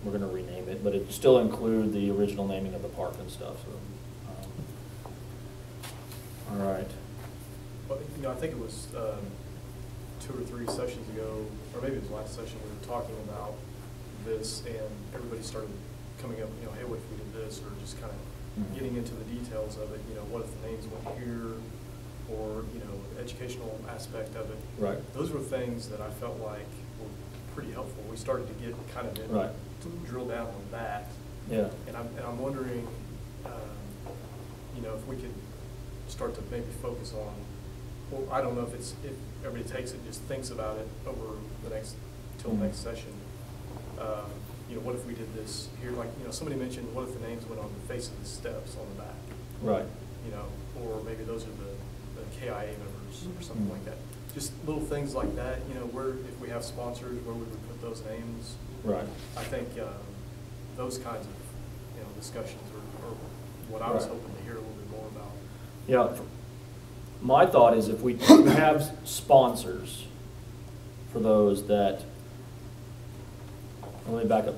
[SPEAKER 1] we're gonna rename it, but it still include the original naming of the park and stuff, so. All right.
[SPEAKER 9] But, I think it was 2 or 3 sessions ago, or maybe it was last session, we were talking about this, and everybody started coming up, hey, what if we did this, or just kind of
[SPEAKER 1] Mhm.
[SPEAKER 9] getting into the details of it, what if the names went here, or, the educational aspect of it.
[SPEAKER 1] Right.
[SPEAKER 9] Those were things that I felt like were pretty helpful. We started to get kind of in,
[SPEAKER 1] Right.
[SPEAKER 9] to drill down on that.
[SPEAKER 1] Yeah.
[SPEAKER 9] And I'm wondering, if we could start to maybe focus on, well, I don't know if everybody takes it, just thinks about it over till
[SPEAKER 1] Mhm.
[SPEAKER 9] next session. What if we did this here, like, somebody mentioned, what if the names went on the face of the steps on the back?
[SPEAKER 1] Right.
[SPEAKER 9] Or maybe those are the KIA members or something
[SPEAKER 1] Mhm.
[SPEAKER 9] like that. Just little things like that, where, if we have sponsors, where would we put those names?
[SPEAKER 1] Right.
[SPEAKER 9] I think those kinds of, discussions are what I was
[SPEAKER 1] Right.
[SPEAKER 9] hoping to hear a little bit more about.
[SPEAKER 1] Yeah, my thought is if we have sponsors for those that, let me back up.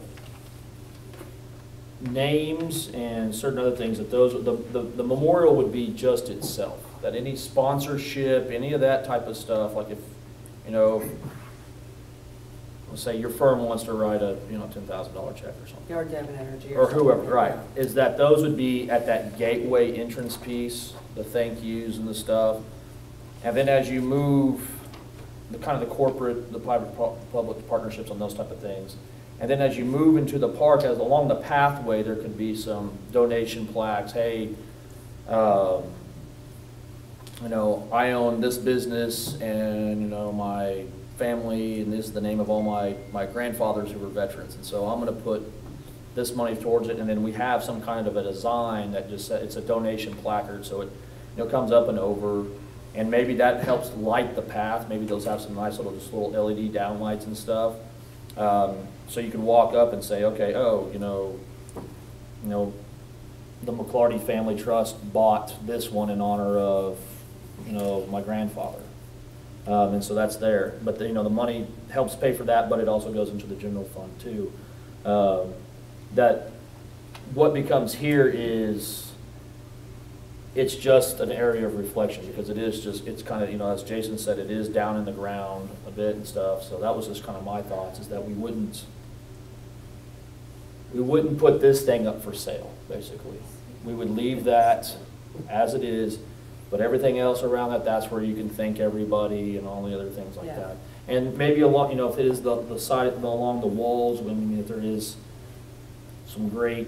[SPEAKER 1] Names and certain other things that the memorial would be just itself. That any sponsorship, any of that type of stuff, like if, let's say your firm wants to write a, $10,000 check or something.
[SPEAKER 7] Or Devon Energy.
[SPEAKER 1] Or whoever,
[SPEAKER 7] something.
[SPEAKER 1] right, is that those would be at that gateway entrance piece, the thank yous and the stuff. And then as you move, the kind of the corporate, the private-public partnerships on those type of things. And then as you move into the park, as along the pathway, there could be some donation plaques. Hey, I own this business and, my family, and this is the name of all my grandfathers who were veterans. And so I'm going to put this money towards it. And then we have some kind of a design that just says it's a donation placard. So it, comes up and over. And maybe that helps light the path. Maybe those have some nice little LED downlights and stuff. So you can walk up and say, okay, the McClarty Family Trust bought this one in honor of, my grandfather. And so that's there. But the money helps pay for that, but it also goes into the general fund too. That what becomes here is, it's just an area of reflection because it is just, it's kind of, as Jason said, it is down in the ground a bit and stuff. So that was just kind of my thoughts, is that we wouldn't put this thing up for sale, basically. We would leave that as it is, but everything else around that, that's where you can thank everybody and all the other things like
[SPEAKER 7] Yeah.
[SPEAKER 1] that. And maybe a lot, if it is the side, along the walls, I mean, if there is some great,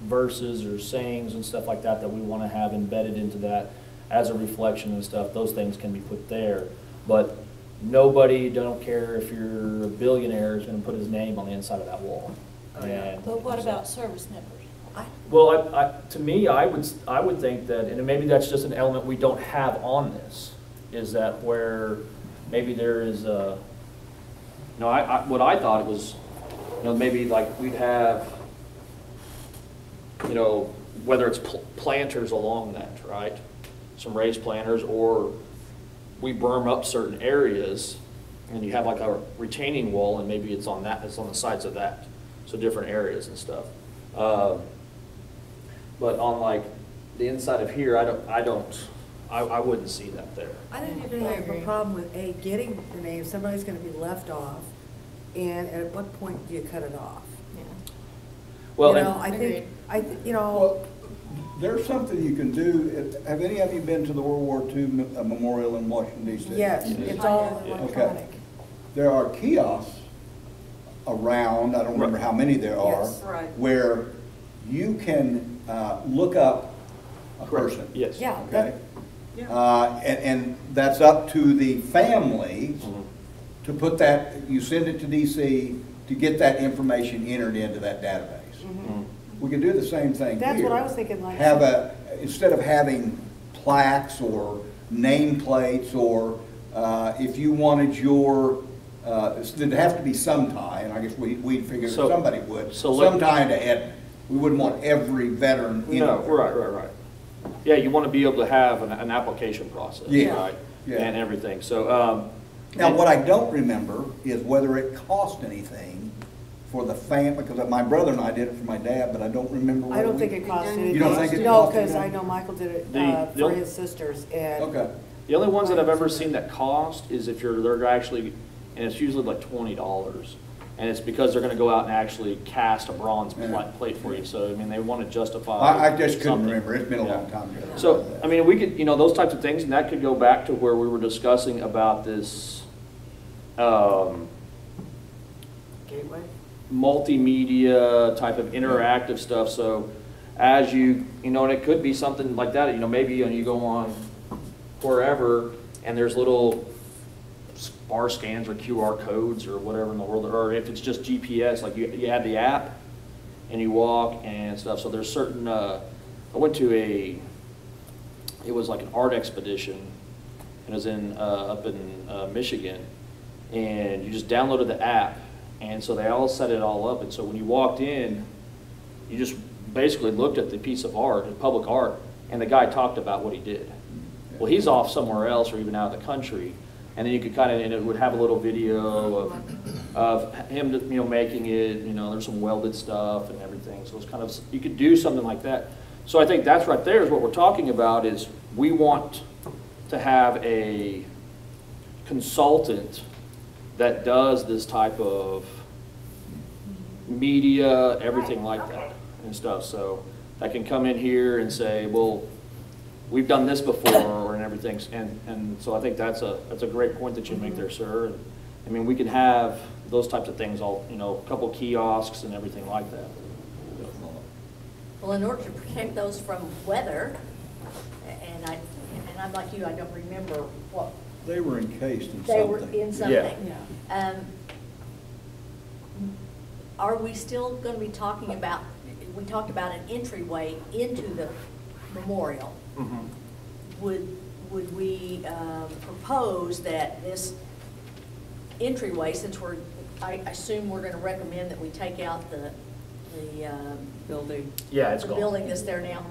[SPEAKER 1] verses or sayings and stuff like that that we want to have embedded into that. as a reflection and stuff, those things can be put there. But nobody, don't care if you're a billionaire, is gonna put his name on the inside of that wall. And
[SPEAKER 6] But what about service members?
[SPEAKER 1] well, to me, I would think that, and maybe that's just an element we don't have on this, is that where maybe there is a, no, what I thought it was, maybe like we'd have, whether it's planters along that, right? Some raised planters, or we berm up certain areas and you have like a retaining wall and maybe it's on the sides of that. So different areas and stuff. But on like the inside of here, I wouldn't see that there.
[SPEAKER 7] I think you're gonna have a problem with getting the name, somebody's gonna be left off, and at what point do you cut it off?
[SPEAKER 1] Well,
[SPEAKER 7] I think,
[SPEAKER 8] Well, there's something you can do. Have any of you been to the World War II Memorial in Washington, D.C.?
[SPEAKER 7] yes, it's all electronic.
[SPEAKER 8] There are kiosks around, I don't remember how many there are,
[SPEAKER 7] Yes.
[SPEAKER 12] Right.
[SPEAKER 8] where you can look up a person.
[SPEAKER 1] Yes.
[SPEAKER 7] Yeah.
[SPEAKER 8] Okay? And that's up to the family to put that, you send it to DC to get that information entered into that database. We could do the same thing
[SPEAKER 7] That's
[SPEAKER 8] here.
[SPEAKER 7] what I was thinking, like.
[SPEAKER 8] Instead of having plaques or nameplates, or if you wanted your, there'd have to be some tie, and I guess we'd figure that somebody would, some tie to Edmond. We wouldn't want every veteran in.
[SPEAKER 1] No, right. Yeah, you want to be able to have an application process, right?
[SPEAKER 8] Yeah.
[SPEAKER 1] And everything, so.
[SPEAKER 8] Now, what I don't remember is whether it cost anything for the because my brother and I did it for my dad, but I don't remember.
[SPEAKER 7] I don't think it cost anything.
[SPEAKER 8] You don't think it
[SPEAKER 7] No,
[SPEAKER 8] cost
[SPEAKER 7] because
[SPEAKER 8] anything?
[SPEAKER 7] I know Michael did it
[SPEAKER 1] The-
[SPEAKER 7] for his sisters, and.
[SPEAKER 8] Okay.
[SPEAKER 1] The only ones that I've ever seen that cost is if they're actually, and it's usually like $20. And it's because they're gonna go out and actually cast a bronze plate for you. So, I mean, they want to justify.
[SPEAKER 8] I just couldn't
[SPEAKER 1] something.
[SPEAKER 8] remember. It's been a long time ago.
[SPEAKER 1] So, I mean, we could, those types of things, and that could go back to where we were discussing about this,
[SPEAKER 7] Gateway?
[SPEAKER 1] multimedia type of interactive stuff. So as you, and it could be something like that, maybe you go on wherever and there's little bar scans or QR codes or whatever in the world, or if it's just GPS, like you have the app and you walk and stuff. So there's certain, I went to it was like an art expedition, and it was up in Michigan, and you just downloaded the app. And so they all set it all up. And so when you walked in, you just basically looked at the piece of art, public art, and the guy talked about what he did. Well, he's off somewhere else or even out of the country. And then you could and it would have a little video of him, making it, there's some welded stuff and everything. So it's kind of, you could do something like that. So I think that's right there is what we're talking about, is we want to have a consultant that does this type of media, everything like that and stuff. So that can come in here and say, well, we've done this before and everything. And so I think that's a great point that you make there, sir. And, I mean, we can have those types of things, all, a couple kiosks and everything like that.
[SPEAKER 11] Well, in order to protect those from weather, and I'm like you, I don't remember what.
[SPEAKER 8] They were encased in something.
[SPEAKER 11] They were in something.
[SPEAKER 7] Yeah.
[SPEAKER 11] Are we still going to be talking about, we talked about an entryway into the memorial. Would we propose that this entryway, since I assume we're going to recommend that we take out the
[SPEAKER 7] Building.
[SPEAKER 1] Yeah, it's
[SPEAKER 11] the
[SPEAKER 1] gone.
[SPEAKER 11] building that's there now,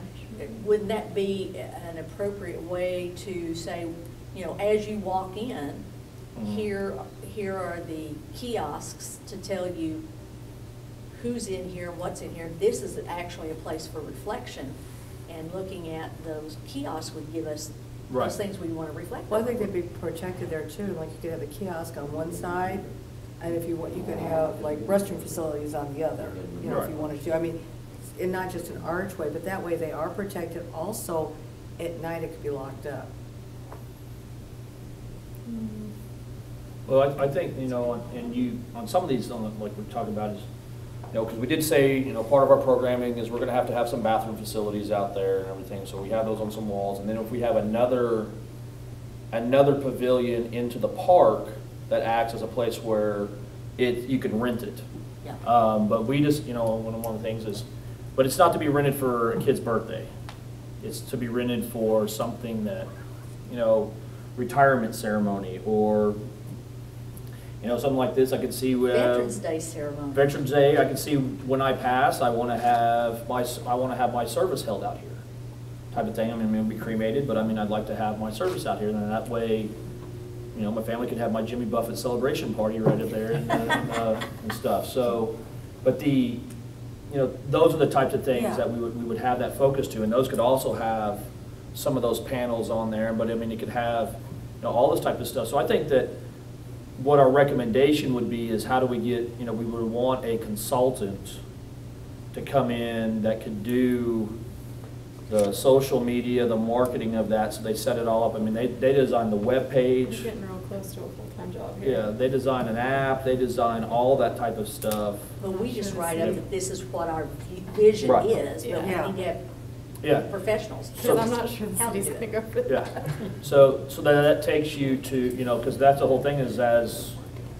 [SPEAKER 11] wouldn't that be an appropriate way to say, as you walk in, here are the kiosks to tell you who's in here, what's in here. This is actually a place for reflection, and looking at those kiosks would give us those things we want to reflect on.
[SPEAKER 7] Well, I think they'd be protected there too, like you could have a kiosk on one side, and if you want, you could have like restroom facilities on the other, if you wanted to. I mean, and not just an archway, but that way they are protected. Also, at night it could be locked up.
[SPEAKER 1] Well, I think, and on some of these, like we're talking about, is because we did say, part of our programming is we're gonna have to have some bathroom facilities out there and everything, so we have those on some walls. And then if we have another pavilion into the park that acts as a place where you can rent it.
[SPEAKER 11] Yeah.
[SPEAKER 1] But we just, one of the things is, but it's not to be rented for a kid's birthday. It's to be rented for something that, retirement ceremony or, something like this. I could see
[SPEAKER 11] Veterans Day ceremony.
[SPEAKER 1] Veterans Day. I can see when I pass, I want to have my service held out here, type of thing. I mean, it'll be cremated, but I mean, I'd like to have my service out here, and that way, my family could have my Jimmy Buffett celebration party right up there and stuff. So, but those are the types of things that we would have that focus to, and those could also have some of those panels on there. But I mean, it could have all this type of stuff. So I think that what our recommendation would be is how do we get, we would want a consultant to come in that could do the social media, the marketing of that, so they set it all up. I mean, they design the web page.
[SPEAKER 14] You're getting real close to a full-time job here.
[SPEAKER 1] Yeah, they design an app, they design all that type of stuff.
[SPEAKER 11] But we just write up that this is what our vision
[SPEAKER 1] Right.
[SPEAKER 11] is, but we need to have professionals.
[SPEAKER 14] Because I'm not sure the city's gonna go for that.
[SPEAKER 1] Yeah, so then that takes you to, because that's the whole thing is as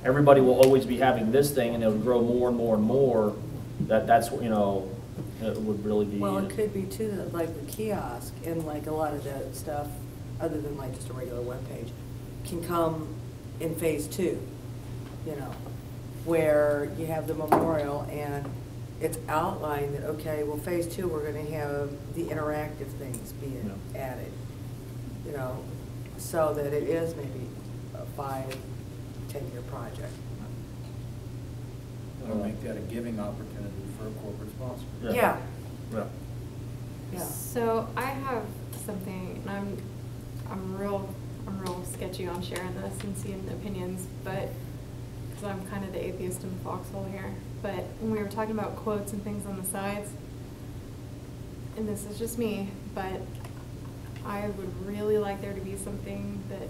[SPEAKER 1] everybody will always be having this thing and it'll grow more and more and more, that's, it would really be.
[SPEAKER 7] Well, it could be too, that, like the kiosk and like a lot of that stuff, other than like just a regular webpage, can come in phase 2, where you have the memorial and it's outlined that, okay, well, phase 2, we're gonna have the interactive things being added, so that it is maybe a 5-10-year project.
[SPEAKER 4] Or make that a giving opportunity for a corporate sponsor.
[SPEAKER 7] Yeah.
[SPEAKER 14] So I have something, and I'm real sketchy on sharing this and seeing the opinions, but because I'm kind of the atheist in the foxhole here. But when we were talking about quotes and things on the sides, and this is just me, but I would really like there to be something that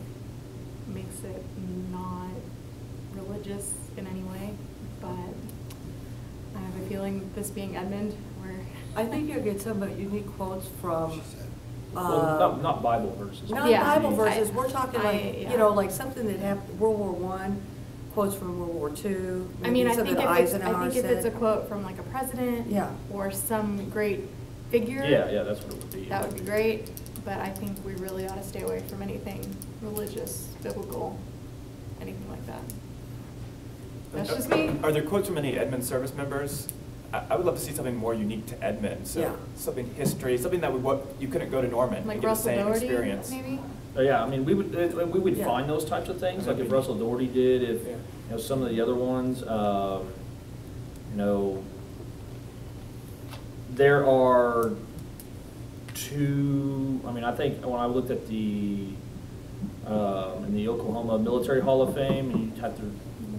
[SPEAKER 14] makes it not religious in any way, but I have a feeling this being Edmond, where
[SPEAKER 7] I think you'll get some unique quotes from,
[SPEAKER 1] not Bible verses.
[SPEAKER 7] not Bible verses, we're talking like, like something that happened, World War I, quotes from World War II.
[SPEAKER 14] I mean, I think
[SPEAKER 7] Eisenhower
[SPEAKER 14] if it's a quote from like a president or some great figure.
[SPEAKER 1] Yeah, that's what it would be.
[SPEAKER 14] That would be great, but I think we really ought to stay away from anything religious, biblical, anything like that. That's just me.
[SPEAKER 15] Are there quotes from any Edmond service members? I would love to see something more unique to Edmond. So something history, something that you couldn't go to Norman
[SPEAKER 14] like
[SPEAKER 15] and get
[SPEAKER 14] Russell
[SPEAKER 15] the same
[SPEAKER 14] Doherty,
[SPEAKER 15] experience.
[SPEAKER 14] maybe?
[SPEAKER 1] Yeah, I mean, we would find those types of things, like if Russell Doherty did, if some of the other ones, there are two. I mean, I think when I looked at in the Oklahoma Military Hall of Fame, and you have to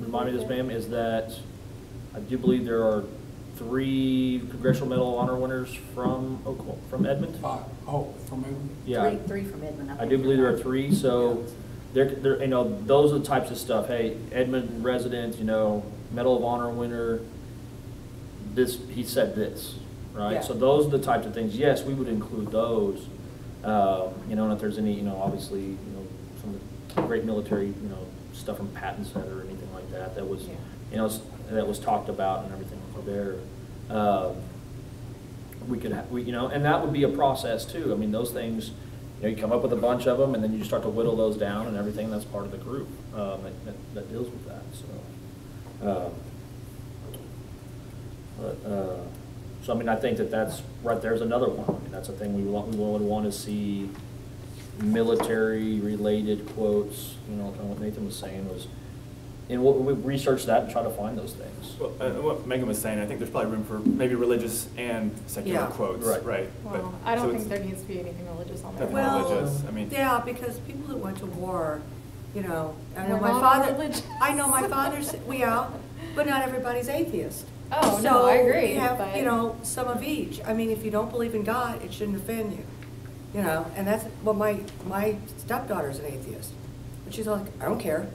[SPEAKER 1] remind me of this, ma'am, is that I do believe there are 3 Congressional Medal of Honor winners from Edmond.
[SPEAKER 2] From Edmond?
[SPEAKER 11] Yeah. Three from Edmond.
[SPEAKER 1] I do believe there are 3, so they're, those are the types of stuff. Hey, Edmond resident, Medal of Honor winner, he said this, right?
[SPEAKER 7] Yeah.
[SPEAKER 1] So those are the types of things. Yes, we would include those. And if there's any, obviously, some of the great military, stuff from Patton Center or anything like that, that was, that was talked about and everything over there. We could, and that would be a process too. I mean, those things, you come up with a bunch of them and then you start to whittle those down and everything. That's part of the group that deals with that. So I mean, I think that's right. There's another one. I mean, that's a thing we would want to see. Military-related quotes. Kind of what Nathan was saying was. And we research that and try to find those things.
[SPEAKER 15] Well, what Megan was saying, I think there's probably room for maybe religious and secular quotes. Right.
[SPEAKER 14] Well, I don't think there needs to be anything religious on there.
[SPEAKER 7] Well,
[SPEAKER 15] religious. I mean,
[SPEAKER 7] yeah, because people that went to war, I know
[SPEAKER 14] We're
[SPEAKER 7] my
[SPEAKER 14] not
[SPEAKER 7] father.
[SPEAKER 14] religious.
[SPEAKER 7] I know my father's. But not everybody's atheist.
[SPEAKER 14] Oh,
[SPEAKER 7] so
[SPEAKER 14] no, I agree.
[SPEAKER 7] You have,
[SPEAKER 14] but
[SPEAKER 7] some of each. I mean, if you don't believe in God, it shouldn't offend you. And that's, well, my stepdaughter's an atheist. But she's like, I don't care.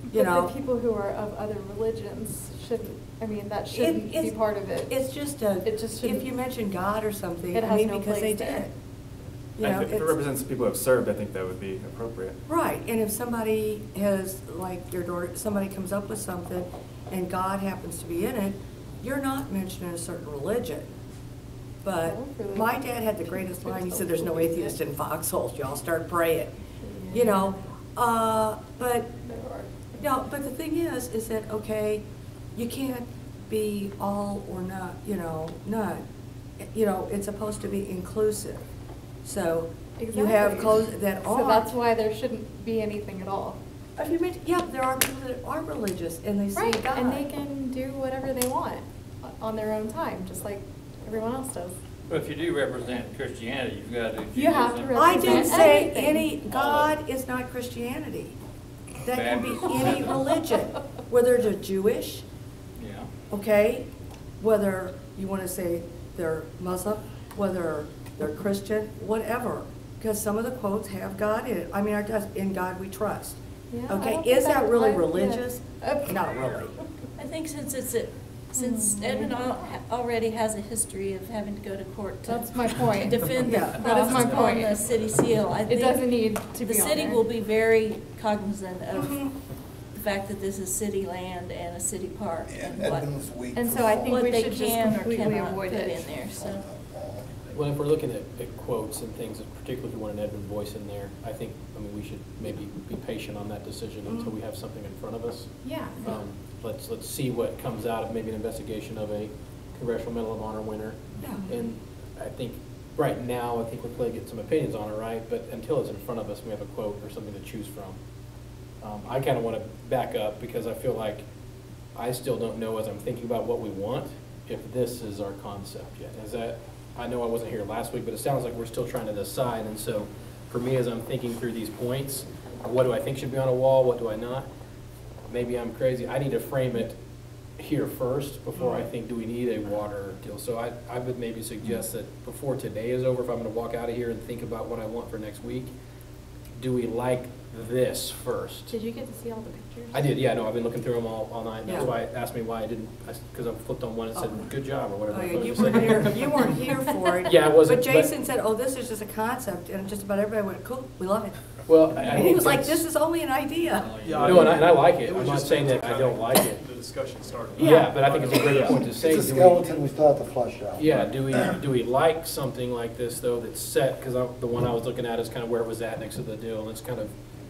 [SPEAKER 7] You
[SPEAKER 14] But
[SPEAKER 7] know?
[SPEAKER 14] the people who are of other religions shouldn't, I mean, that shouldn't be part of it.
[SPEAKER 7] It's just
[SPEAKER 14] It just
[SPEAKER 7] if
[SPEAKER 14] shouldn't-
[SPEAKER 7] you mention God or something,
[SPEAKER 14] It
[SPEAKER 7] I
[SPEAKER 14] has
[SPEAKER 7] mean,
[SPEAKER 14] no
[SPEAKER 7] because they
[SPEAKER 14] place there.
[SPEAKER 7] did. You know,
[SPEAKER 15] If it
[SPEAKER 7] it's-
[SPEAKER 15] represents the people who have served, I think that would be appropriate.
[SPEAKER 7] Right, and if somebody has, like your daughter, somebody comes up with something and God happens to be in it, you're not mentioning a certain religion. But my dad had the greatest line, he said, "There's no atheist in foxholes, y'all start praying." You know, but, no, but the thing is that, okay, you can't be all or not, you know, none. You know, it's supposed to be inclusive. So you have
[SPEAKER 14] Exactly.
[SPEAKER 7] clothes that
[SPEAKER 14] So
[SPEAKER 7] aren't.
[SPEAKER 14] that's why there shouldn't be anything at all.
[SPEAKER 7] If you mention, yeah, there are people that are religious and they see
[SPEAKER 14] Right,
[SPEAKER 7] God.
[SPEAKER 14] and they can do whatever they want on their own time, just like everyone else does.
[SPEAKER 10] But if you do represent Christianity, you've got to.
[SPEAKER 14] You have to
[SPEAKER 7] I didn't say
[SPEAKER 14] everything.
[SPEAKER 7] any, God is not Christianity. That can be any religion, whether they're Jewish,
[SPEAKER 10] Yeah.
[SPEAKER 7] okay? Whether you want to say they're Muslim, whether they're Christian, whatever. Because some of the quotes have God in it. I mean, in God we trust.
[SPEAKER 14] Yeah, I
[SPEAKER 7] Okay,
[SPEAKER 14] don't think
[SPEAKER 7] is that really
[SPEAKER 14] applies, yeah.
[SPEAKER 7] religious? Not really.
[SPEAKER 6] I think since Edmond already has a history of having to go to court to.
[SPEAKER 14] That's my point.
[SPEAKER 6] Defend the
[SPEAKER 7] Yeah.
[SPEAKER 14] That is my
[SPEAKER 6] cross
[SPEAKER 14] point.
[SPEAKER 6] on the city seal, I
[SPEAKER 14] It
[SPEAKER 6] think.
[SPEAKER 14] doesn't need to be
[SPEAKER 6] The
[SPEAKER 14] on
[SPEAKER 6] city
[SPEAKER 14] there.
[SPEAKER 6] will be very cognizant of
[SPEAKER 7] Mhm.
[SPEAKER 6] the fact that this is city land and a city park. And
[SPEAKER 3] Edmund was weak
[SPEAKER 14] And
[SPEAKER 3] for
[SPEAKER 14] so I
[SPEAKER 3] fall.
[SPEAKER 14] think
[SPEAKER 6] what
[SPEAKER 14] we
[SPEAKER 6] they
[SPEAKER 14] should just
[SPEAKER 6] can or
[SPEAKER 14] completely
[SPEAKER 6] cannot
[SPEAKER 14] avoid
[SPEAKER 6] put
[SPEAKER 14] it.
[SPEAKER 6] in there, so.
[SPEAKER 16] Well, if we're looking at quotes and things, particularly if you want an Edmund voice in there, I think, we should maybe be patient on that decision until we have something in front of us.
[SPEAKER 14] Yeah.
[SPEAKER 16] Let's see what comes out of maybe an investigation of a Congressional Medal of Honor winner.
[SPEAKER 7] Yeah.
[SPEAKER 16] And I think, right now, I think we're probably get some opinions on it, right? But until it's in front of us, we have a quote or something to choose from. I kind of want to back up because I feel like I still don't know, as I'm thinking about what we want, if this is our concept yet. Is that, I know I wasn't here last week, but it sounds like we're still trying to decide. And so for me, as I'm thinking through these points, what do I think should be on a wall? What do I not? Maybe I'm crazy. I need to frame it here first before I think, do we need a water deal? So I would maybe suggest that before today is over, if I'm going to walk out of here and think about what I want for next week, do we like this first?
[SPEAKER 14] Did you get to see all the pictures?
[SPEAKER 16] I did, yeah, no, I've been looking through them all night. That's
[SPEAKER 7] Yeah.
[SPEAKER 16] why it asked me why I didn't, because I flipped on one and said, good job, or whatever.
[SPEAKER 7] Oh,
[SPEAKER 16] I
[SPEAKER 7] yeah,
[SPEAKER 16] thought
[SPEAKER 7] you
[SPEAKER 16] it said.
[SPEAKER 7] weren't here for it.
[SPEAKER 16] Yeah, I wasn't,
[SPEAKER 7] But
[SPEAKER 16] but-
[SPEAKER 7] Jason said, "Oh, this is just a concept," and just about everybody went, "Cool, we love it."
[SPEAKER 16] Well,
[SPEAKER 7] And he was like, "This is only an idea."
[SPEAKER 16] No, and I like it.
[SPEAKER 9] was
[SPEAKER 16] I'm not
[SPEAKER 9] just
[SPEAKER 16] saying that I
[SPEAKER 9] kinda
[SPEAKER 16] don't like it.
[SPEAKER 9] The discussion started.
[SPEAKER 16] Yeah, but I think it's a great point to say.
[SPEAKER 3] It's a
[SPEAKER 16] do we-
[SPEAKER 3] skeleton we still have to flush out.
[SPEAKER 16] Yeah, do we like something like this, though, that's set, because the one I was looking at is kind of where it was at next to the deal, and it's kind of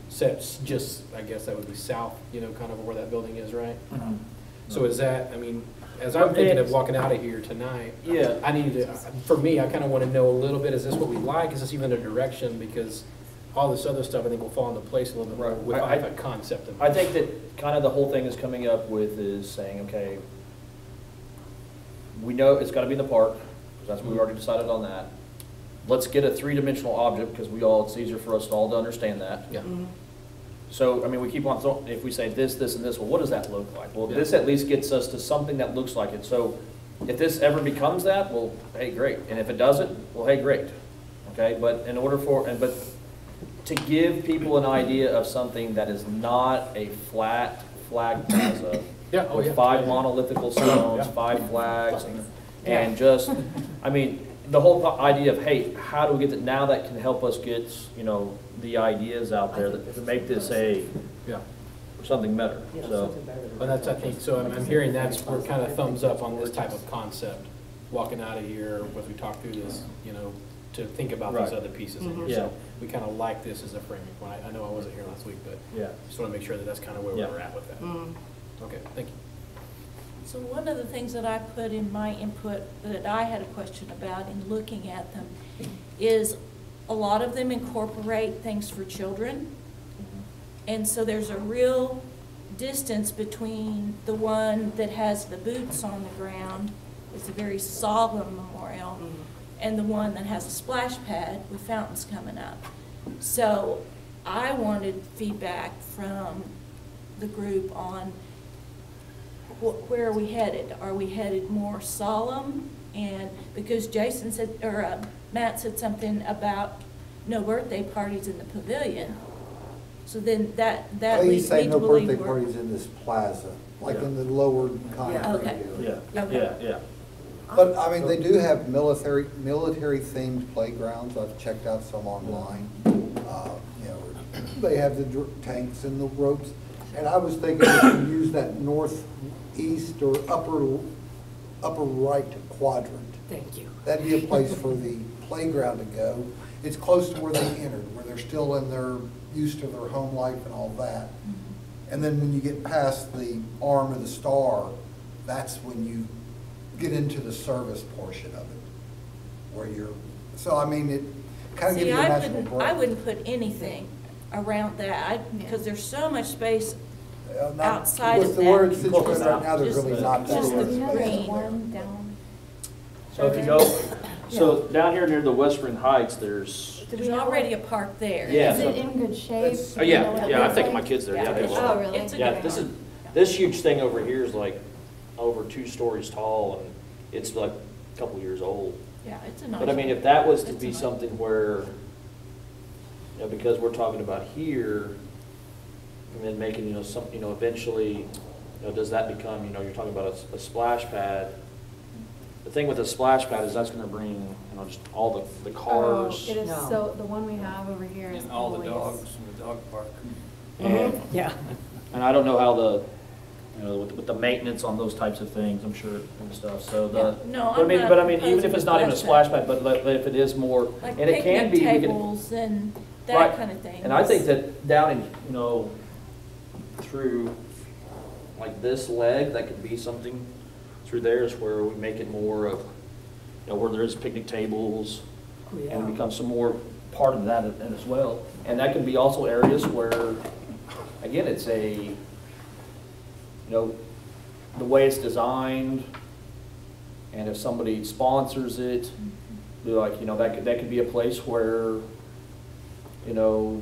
[SPEAKER 16] set just, I guess that would be south, kind of where that building is, right? So is that, as I'm thinking of walking out of here tonight,
[SPEAKER 1] Yeah.
[SPEAKER 16] I need to, for me, I kind of want to know a little bit, is this what we like? Is this even a direction? Because all this other stuff, I think, will fall into place a little bit more
[SPEAKER 1] Right.
[SPEAKER 16] with
[SPEAKER 1] I
[SPEAKER 16] a concept. in
[SPEAKER 1] I
[SPEAKER 16] mind.
[SPEAKER 1] think that kind of the whole thing is coming up with is saying, okay, we know it's gotta be in the park, because that's what we already decided on that. Let's get a three-dimensional object, because it's easier for us all to understand that.
[SPEAKER 16] Yeah.
[SPEAKER 1] So, we keep on, if we say this, this, and this, well, what does that look like? Well,
[SPEAKER 16] Yeah.
[SPEAKER 1] this at least gets us to something that looks like it. So if this ever becomes that, well, hey, great. And if it doesn't, well, hey, great. Okay, but in order but to give people an idea of something that is not a flat flag plaza
[SPEAKER 16] Yeah, oh,
[SPEAKER 1] with
[SPEAKER 16] yeah.
[SPEAKER 1] 5 monolithical stones,
[SPEAKER 16] Yeah.
[SPEAKER 1] 5 flags, and just, the whole idea of, hey, how do we get that, now that can help us get, the ideas out there that to make this
[SPEAKER 16] Yeah.
[SPEAKER 1] something better, so.
[SPEAKER 16] But that's, I think, so I'm hearing that's, we're kind of thumbs up on this type of concept, walking out of here, as we talk through this, to think about these
[SPEAKER 1] Right.
[SPEAKER 16] other pieces in here.
[SPEAKER 1] Yeah.
[SPEAKER 16] So we kind of like this as a framing point. I know I wasn't here last week, but
[SPEAKER 1] Yeah.
[SPEAKER 16] just want to make sure that that's kind of where
[SPEAKER 1] Yeah.
[SPEAKER 16] we're at with that. Okay, thank you.
[SPEAKER 6] So one of the things that I put in my input that I had a question about in looking at them is a lot of them incorporate things for children. And so there's a real distance between the one that has the boots on the ground, it's a very solemn memorial, and the one that has a splash pad with fountains coming up. So I wanted feedback from the group on where are we headed? Are we headed more solemn? And because Jason said, or Matt said something about no birthday parties in the pavilion. So then that
[SPEAKER 3] Please
[SPEAKER 6] leads
[SPEAKER 3] say
[SPEAKER 6] me
[SPEAKER 3] no
[SPEAKER 6] to believe
[SPEAKER 3] birthday
[SPEAKER 6] we're.
[SPEAKER 3] parties in this plaza, like
[SPEAKER 1] Yeah.
[SPEAKER 3] in the lower concrete
[SPEAKER 6] Okay.
[SPEAKER 3] area.
[SPEAKER 1] Yeah.
[SPEAKER 3] But, I mean, they do have military themed playgrounds. I've checked out some online. You know, they have the tanks and the ropes. And I was thinking if you use that northeast or upper right quadrant.
[SPEAKER 7] Thank you.
[SPEAKER 3] That'd be a place for the playground to go. It's close to where they entered, where they're still in their, used to their home life and all that. And then when you get past the arm of the star, that's when you get into the service portion of it, where you're, so I mean, it kind of gives
[SPEAKER 6] See,
[SPEAKER 3] you a natural break.
[SPEAKER 6] I wouldn't put anything around that, because there's so much space outside of that.
[SPEAKER 3] With the word situated right now, there's
[SPEAKER 6] Just-
[SPEAKER 3] really not that
[SPEAKER 6] just
[SPEAKER 3] much
[SPEAKER 6] the
[SPEAKER 3] space.
[SPEAKER 6] green.
[SPEAKER 14] One down.
[SPEAKER 1] So if you go, so down here near the Western Heights, there's,
[SPEAKER 6] There's already a park there.
[SPEAKER 1] Yeah.
[SPEAKER 14] Is it in good shape?
[SPEAKER 3] That's-
[SPEAKER 1] oh,
[SPEAKER 14] Do you know what it
[SPEAKER 1] yeah, I'm
[SPEAKER 14] looks
[SPEAKER 1] taking my
[SPEAKER 14] like?
[SPEAKER 1] kids there, yeah, they
[SPEAKER 6] it's-
[SPEAKER 1] will.
[SPEAKER 14] Oh, really?
[SPEAKER 6] It's a
[SPEAKER 1] Yeah,
[SPEAKER 6] good
[SPEAKER 1] this is,
[SPEAKER 6] park.
[SPEAKER 1] this huge thing over here is like over 2 stories tall, and it's like a couple years old.
[SPEAKER 6] Yeah, it's a nice.
[SPEAKER 1] But I mean, if that was to
[SPEAKER 6] it's a
[SPEAKER 1] be
[SPEAKER 6] nice-
[SPEAKER 1] something where, you know, because we're talking about here, and then making, you know, some, you know, eventually, you know, does that become, you know, you're talking about a splash pad. The thing with a splash pad is that's gonna bring, you know, just all the cars.
[SPEAKER 14] Oh, it is
[SPEAKER 7] No.
[SPEAKER 14] so, the one we have over here is
[SPEAKER 10] And all the
[SPEAKER 14] always-
[SPEAKER 10] dogs from the dog park.
[SPEAKER 1] And,
[SPEAKER 7] Yeah.
[SPEAKER 1] and I don't know how the, you know, with the maintenance on those types of things, I'm sure, and stuff, so the.
[SPEAKER 6] Yeah. No,
[SPEAKER 1] but I mean,
[SPEAKER 6] I'm not
[SPEAKER 1] but I mean, even
[SPEAKER 6] opposing
[SPEAKER 1] if it's
[SPEAKER 6] the
[SPEAKER 1] not even a
[SPEAKER 6] splash
[SPEAKER 1] splash pad, but if it is more,
[SPEAKER 6] Like
[SPEAKER 1] and it can
[SPEAKER 6] picnic
[SPEAKER 1] be. we can-
[SPEAKER 6] tables and that
[SPEAKER 1] Right.
[SPEAKER 6] kind of thing.
[SPEAKER 1] And I think that down in, you know, through like this leg, that could be something through there is where we make it more of, you know, where there's picnic tables.
[SPEAKER 7] Oh, yeah.
[SPEAKER 1] And it becomes some more part of that as well. And that could be also areas where, again, it's a, you know, the way it's designed, and if somebody sponsors it, be like, you know, that could be a place where, you know,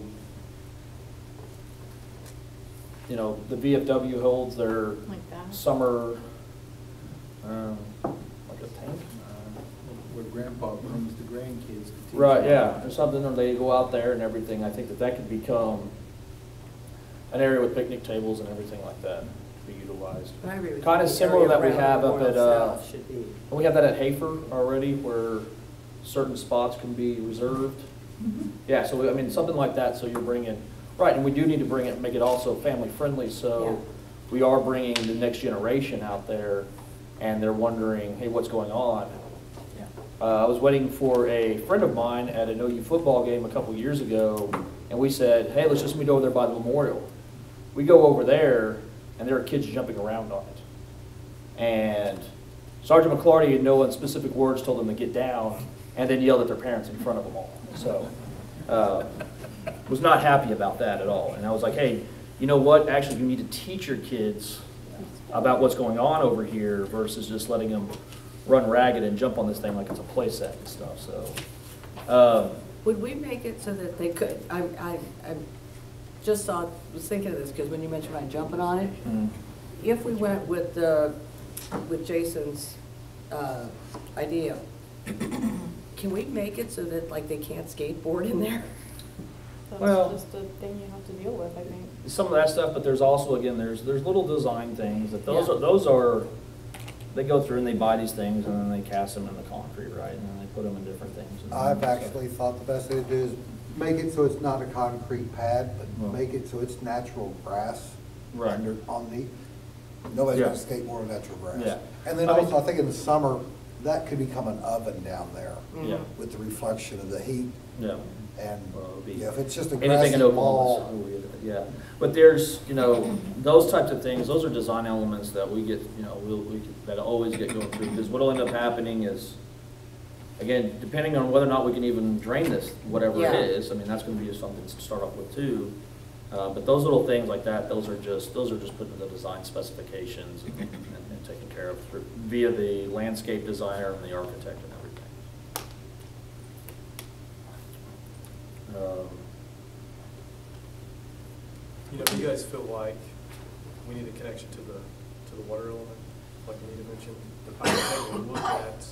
[SPEAKER 1] the VFW holds their
[SPEAKER 14] Like that.
[SPEAKER 1] summer, like a tank.
[SPEAKER 4] Where grandpa brings the grandkids to teach.
[SPEAKER 1] Right, yeah, or something, or they go out there and everything. I think that could become an area with picnic tables and everything like that to be utilized.
[SPEAKER 7] I agree with
[SPEAKER 1] Kind
[SPEAKER 7] you.
[SPEAKER 1] of
[SPEAKER 7] The
[SPEAKER 1] similar
[SPEAKER 7] area
[SPEAKER 1] that we
[SPEAKER 7] around
[SPEAKER 1] have up
[SPEAKER 7] Memorial
[SPEAKER 1] at,
[SPEAKER 7] South should be.
[SPEAKER 1] we have that at Hafer already, where certain spots can be reserved. Yeah, so, I mean, something like that, so you're bringing, right, and we do need to bring it, make it also family-friendly, so we are bringing the next generation out there, and they're wondering, hey, what's going on? I was waiting for a friend of mine at an OU football game a couple years ago, and we said, hey, let's just meet over there by the memorial. We go over there, and there are kids jumping around on it. And Sergeant McClarty, in no specific words, told them to get down, and then yelled at their parents in front of them all. So, was not happy about that at all. And I was like, hey, you know what? Actually, you need to teach your kids about what's going on over here versus just letting them run ragged and jump on this thing like it's a play set and stuff, so.
[SPEAKER 7] Would we make it so that they could, I just was thinking of this, because when you mentioned about jumping on it, if we went with Jason's idea, can we make it so that like they can't skateboard in there?
[SPEAKER 14] That's
[SPEAKER 1] Well-
[SPEAKER 14] just a thing you have to deal with, I think.
[SPEAKER 1] Some of that stuff, but there's also, again, there's little design things that
[SPEAKER 7] Yeah.
[SPEAKER 1] those are, they go through and they buy these things and then they cast them in the concrete, right? And then they put them in different things. and
[SPEAKER 3] I've
[SPEAKER 1] stuff.
[SPEAKER 3] actually thought the best thing to do is make it so it's not a concrete pad,
[SPEAKER 1] Well.
[SPEAKER 3] but make it so it's natural grass.
[SPEAKER 1] Right.
[SPEAKER 3] On the, nobody's gonna
[SPEAKER 1] Yeah.
[SPEAKER 3] skateboard on natural grass.
[SPEAKER 1] Yeah.
[SPEAKER 3] And then
[SPEAKER 1] I mean-
[SPEAKER 3] also, I think in the summer, that could become an oven down there.
[SPEAKER 1] Yeah.
[SPEAKER 3] With the reflection of the heat.
[SPEAKER 1] Yeah.
[SPEAKER 3] And,
[SPEAKER 1] Well, it'll be
[SPEAKER 3] yeah, if it's just a
[SPEAKER 1] anything
[SPEAKER 3] grassy
[SPEAKER 1] in Oklahoma,
[SPEAKER 3] wall.
[SPEAKER 1] yeah. But there's, you know, those types of things, those are design elements that we get, you know, that always get going through. Because what'll end up happening is, again, depending on whether or not we can even drain this, whatever
[SPEAKER 7] Yeah.
[SPEAKER 1] it is, I mean, that's gonna be something to start off with too. But those little things like that, those are just put in the design specifications and taken care of via the landscape designer and the architect and everything.
[SPEAKER 9] You know, do you guys feel like we need a connection to the water element? Like Anita mentioned, I think we'll look at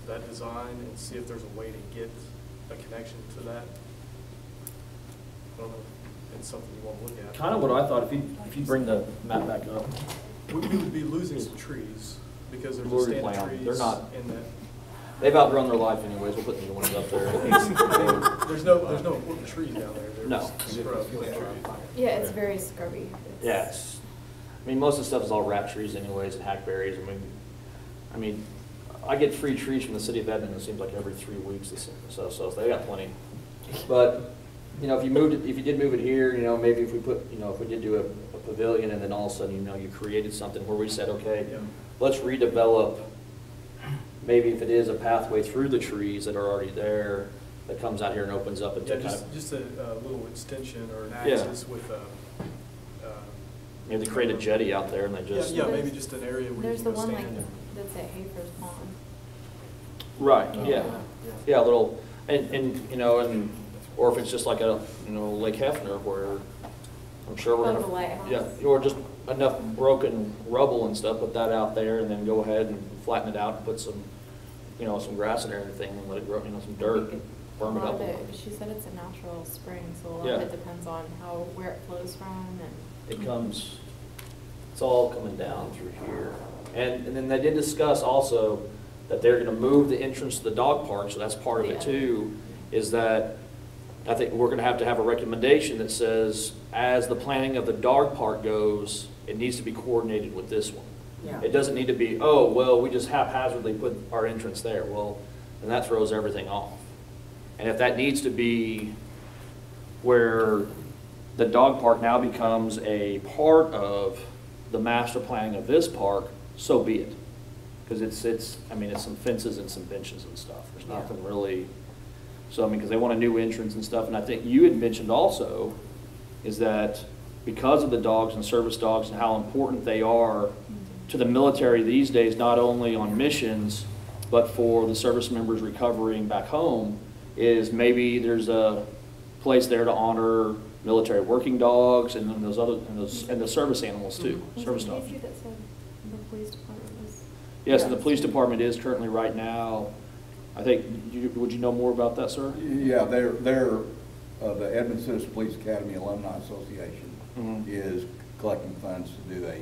[SPEAKER 9] that design and see if there's a way to get a connection to that. I don't know. it's something you want to look at.
[SPEAKER 1] Kind of what I thought, if you bring the map back up.
[SPEAKER 9] We would be losing some trees because there's
[SPEAKER 1] We'll
[SPEAKER 9] a stand
[SPEAKER 1] replant
[SPEAKER 9] of
[SPEAKER 1] 'em.
[SPEAKER 9] trees
[SPEAKER 1] They're not-
[SPEAKER 9] in that.
[SPEAKER 1] They've outrun their life anyways, we'll put new ones up there.
[SPEAKER 9] There's no important trees down there. There's
[SPEAKER 1] No.
[SPEAKER 9] scrub.
[SPEAKER 14] Yeah, it's very scrubby.
[SPEAKER 1] Yes. I mean, most of the stuff is all rat trees anyways and hackberries. I mean, I get free trees from the city of Edmond, it seems like every 3 weeks, so they got plenty. But, you know, if you did move it here, you know, maybe if we put, you know, if we did do a pavilion and then all of a sudden, you know, you created something where we said, okay,
[SPEAKER 9] Yeah.
[SPEAKER 1] let's redevelop, maybe if it is a pathway through the trees that are already there, that comes out here and opens up into
[SPEAKER 9] Yeah,
[SPEAKER 1] kind of,
[SPEAKER 9] just a little extension or an
[SPEAKER 1] Yeah.
[SPEAKER 9] axis with a.
[SPEAKER 1] maybe they create a jetty out there and they just.
[SPEAKER 9] Yeah, maybe just an area where you
[SPEAKER 14] There's
[SPEAKER 9] can
[SPEAKER 14] the
[SPEAKER 9] go
[SPEAKER 14] one like,
[SPEAKER 9] stand.
[SPEAKER 14] that's at Hafer's Pond.
[SPEAKER 1] Right,
[SPEAKER 16] Oh,
[SPEAKER 1] yeah, yeah, a little, and, you know, and, or if it's just like a, you know, Lake Hefner where I'm sure we're
[SPEAKER 14] Of the
[SPEAKER 1] gonna,
[SPEAKER 14] lighthouse.
[SPEAKER 1] yeah, or just enough broken rubble and stuff, put that out there and then go ahead and flatten it out and put some, you know, some grass in there and everything and let it grow, you know, some dirt, and firm it
[SPEAKER 14] A lot
[SPEAKER 1] up.
[SPEAKER 14] of
[SPEAKER 1] a
[SPEAKER 14] it,
[SPEAKER 1] little.
[SPEAKER 14] she said it's a natural spring, so a lot
[SPEAKER 1] Yeah.
[SPEAKER 14] of it depends on where it flows from and.
[SPEAKER 1] It comes, it's all coming down through here. And then they did discuss also that they're gonna move the entrance to the dog park, so that's part of it
[SPEAKER 14] Yeah.
[SPEAKER 1] too, is that I think we're gonna have to have a recommendation that says, as the planning of the dog park goes, it needs to be coordinated with this one.
[SPEAKER 7] Yeah.
[SPEAKER 1] It doesn't need to be, oh, well, we just haphazardly put our entrance there. Well, then that throws everything off. And if that needs to be where the dog park now becomes a part of the master planning of this park, so be it. Because it's, I mean, it's some fences and some benches and stuff. There's
[SPEAKER 7] Yeah.
[SPEAKER 1] nothing really, so I mean, because they want a new entrance and stuff. And I think you had mentioned also is that because of the dogs and service dogs and how important they are to the military these days, not only on missions, but for the service members recovering back home, is maybe there's a place there to honor military working dogs and then those other, and the service animals too, service dogs.
[SPEAKER 14] Was it that said the police department was?
[SPEAKER 1] Yes, and the police department is currently right now, I think, would you know more about that, sir?
[SPEAKER 8] Yeah, they're the Edmond Citizen Police Academy Alumni Association
[SPEAKER 1] Mhm.
[SPEAKER 8] is collecting funds to do a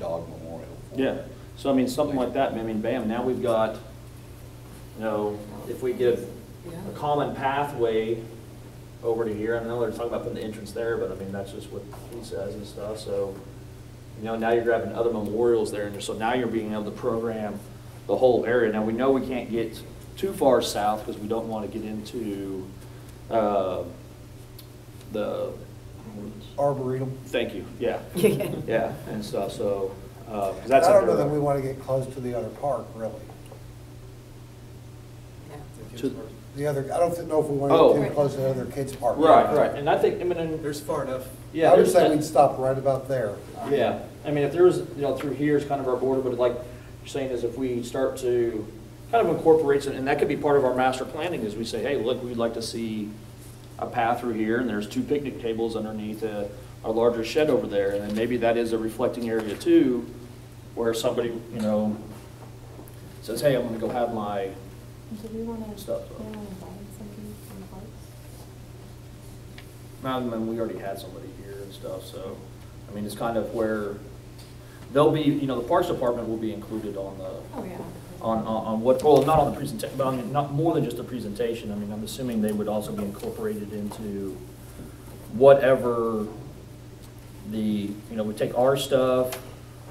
[SPEAKER 8] dog memorial. for
[SPEAKER 1] Yeah,
[SPEAKER 8] them.
[SPEAKER 1] so I mean, something like that, I mean, bam, now we've got, you know, if we get a common pathway over to here, I know they're talking about putting the entrance there, but I mean, that's just what he says and stuff, so, you know, now you're grabbing other memorials there, and so now you're being able to program the whole area. Now, we know we can't get too far south, because we don't want to get into, the,
[SPEAKER 3] Arboretum.
[SPEAKER 1] thank you, yeah, yeah, and stuff, so, 'cause that's.
[SPEAKER 3] I don't
[SPEAKER 1] under-
[SPEAKER 3] know that we want to get close to the other park, really.
[SPEAKER 1] To-
[SPEAKER 3] The other, I don't know if we want
[SPEAKER 1] Oh.
[SPEAKER 3] to get too close to the other kids' park.
[SPEAKER 1] Right, right, and I think, I mean,
[SPEAKER 9] There's far enough.
[SPEAKER 1] yeah.
[SPEAKER 3] I would
[SPEAKER 1] there's
[SPEAKER 3] say
[SPEAKER 1] that-
[SPEAKER 3] we'd stop right about there.
[SPEAKER 1] Yeah, I mean, if there was, you know, through here is kind of our border, but like you're saying is if we start to kind of incorporate some, and that could be part of our master planning, is we say, hey, look, we'd like to see a path through here, and there's 2 picnic tables underneath a larger shed over there, and then maybe that is a reflecting area too, where somebody, you know, says, hey, I'm gonna go have my
[SPEAKER 14] Do we want to,
[SPEAKER 1] stuff.
[SPEAKER 14] we want to invite somebody from the parks?
[SPEAKER 1] I mean, we already had somebody here and stuff, so, I mean, it's kind of where they'll be, you know, the Parks Department will be included on the,
[SPEAKER 14] Oh, yeah.
[SPEAKER 1] on what, well, not on the presentation, but I mean, not more than just the presentation. I mean, I'm assuming they would also be incorporated into whatever the, you know, we take our stuff,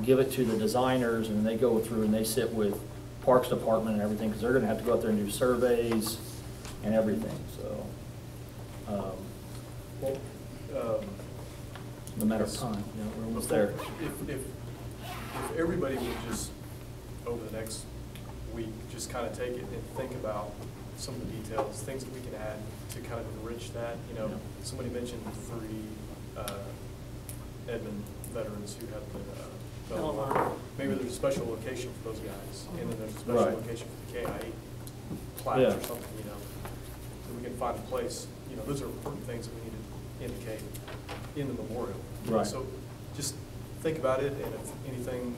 [SPEAKER 1] give it to the designers, and they go through and they sit with Parks Department and everything, because they're gonna have to go out there and do surveys and everything, so.
[SPEAKER 9] Well,
[SPEAKER 1] No matter of time, you know, we're almost there.
[SPEAKER 9] If everybody would just, over the next week, just kind of take it and think about some of the details, things that we can add to kind of enrich that, you know, somebody mentioned 3 Edmond veterans who have been, maybe there's a special location for those guys, and then there's a special
[SPEAKER 1] Right.
[SPEAKER 9] location for the KIA plaques
[SPEAKER 1] Yeah.
[SPEAKER 9] or something, you know, that we can find a place, you know, those are important things that we need to indicate in the memorial.
[SPEAKER 1] Right.
[SPEAKER 9] So just think about it, and if anything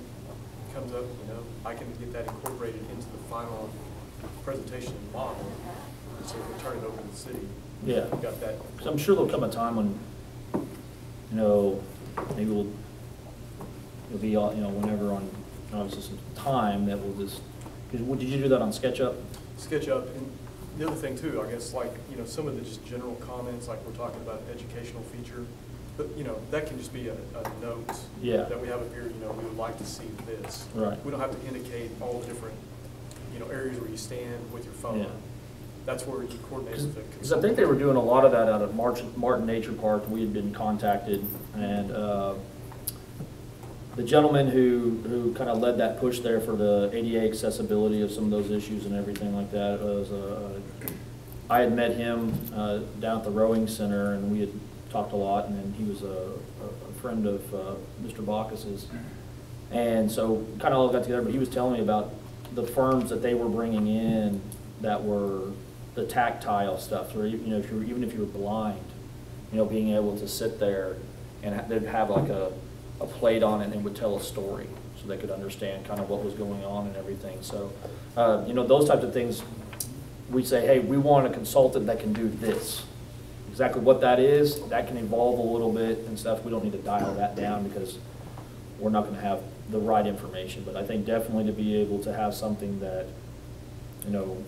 [SPEAKER 9] comes up, you know, I can get that incorporated into the final presentation and model, so we can turn it over to the city.
[SPEAKER 1] Yeah.
[SPEAKER 9] We've got that.
[SPEAKER 1] So I'm sure there'll come a time when you know, maybe it'll be, whenever on, obviously some time that we'll just, did you do that on SketchUp?
[SPEAKER 9] SketchUp, and the other thing too, I guess, like, some of the just general comments, like we're talking about educational feature, but, that can just be a note
[SPEAKER 1] Yeah.
[SPEAKER 9] that we have up here, we would like to see this.
[SPEAKER 1] Right.
[SPEAKER 9] We don't have to indicate all the different, areas where you stand with your phone.
[SPEAKER 1] Yeah.
[SPEAKER 9] That's where you coordinate with the
[SPEAKER 1] Because I think they were doing a lot of that out at Martin Nature Park. We had been contacted, and the gentleman who kind of led that push there for the ADA accessibility of some of those issues and everything like that was, I had met him down at the rowing center, and we had talked a lot, and then he was a friend of Mr. Bacchus's. And so kind of all got together, but he was telling me about the firms that they were bringing in that were the tactile stuff, or even if you were blind, being able to sit there and they'd have like a plate on it and it would tell a story, so they could understand kind of what was going on and everything. So, those types of things, we say, hey, we want a consultant that can do this. Exactly what that is, that can evolve a little bit and stuff. We don't need to dial that down because we're not going to have the right information. But I think definitely to be able to have something that,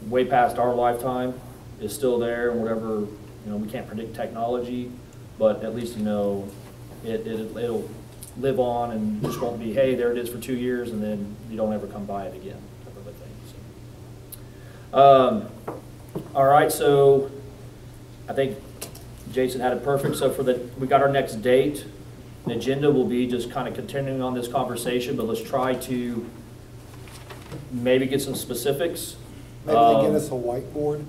[SPEAKER 1] way past our lifetime is still there, and whatever, we can't predict technology, but at least, it'll live on and just won't be, hey, there it is for 2 years and then you don't ever come by it again, type of a thing. So. All right, so I think Jason had it perfect. So we got our next date. The agenda will be just kind of continuing on this conversation, but let's try to maybe get some specifics.
[SPEAKER 3] Maybe they get us a whiteboard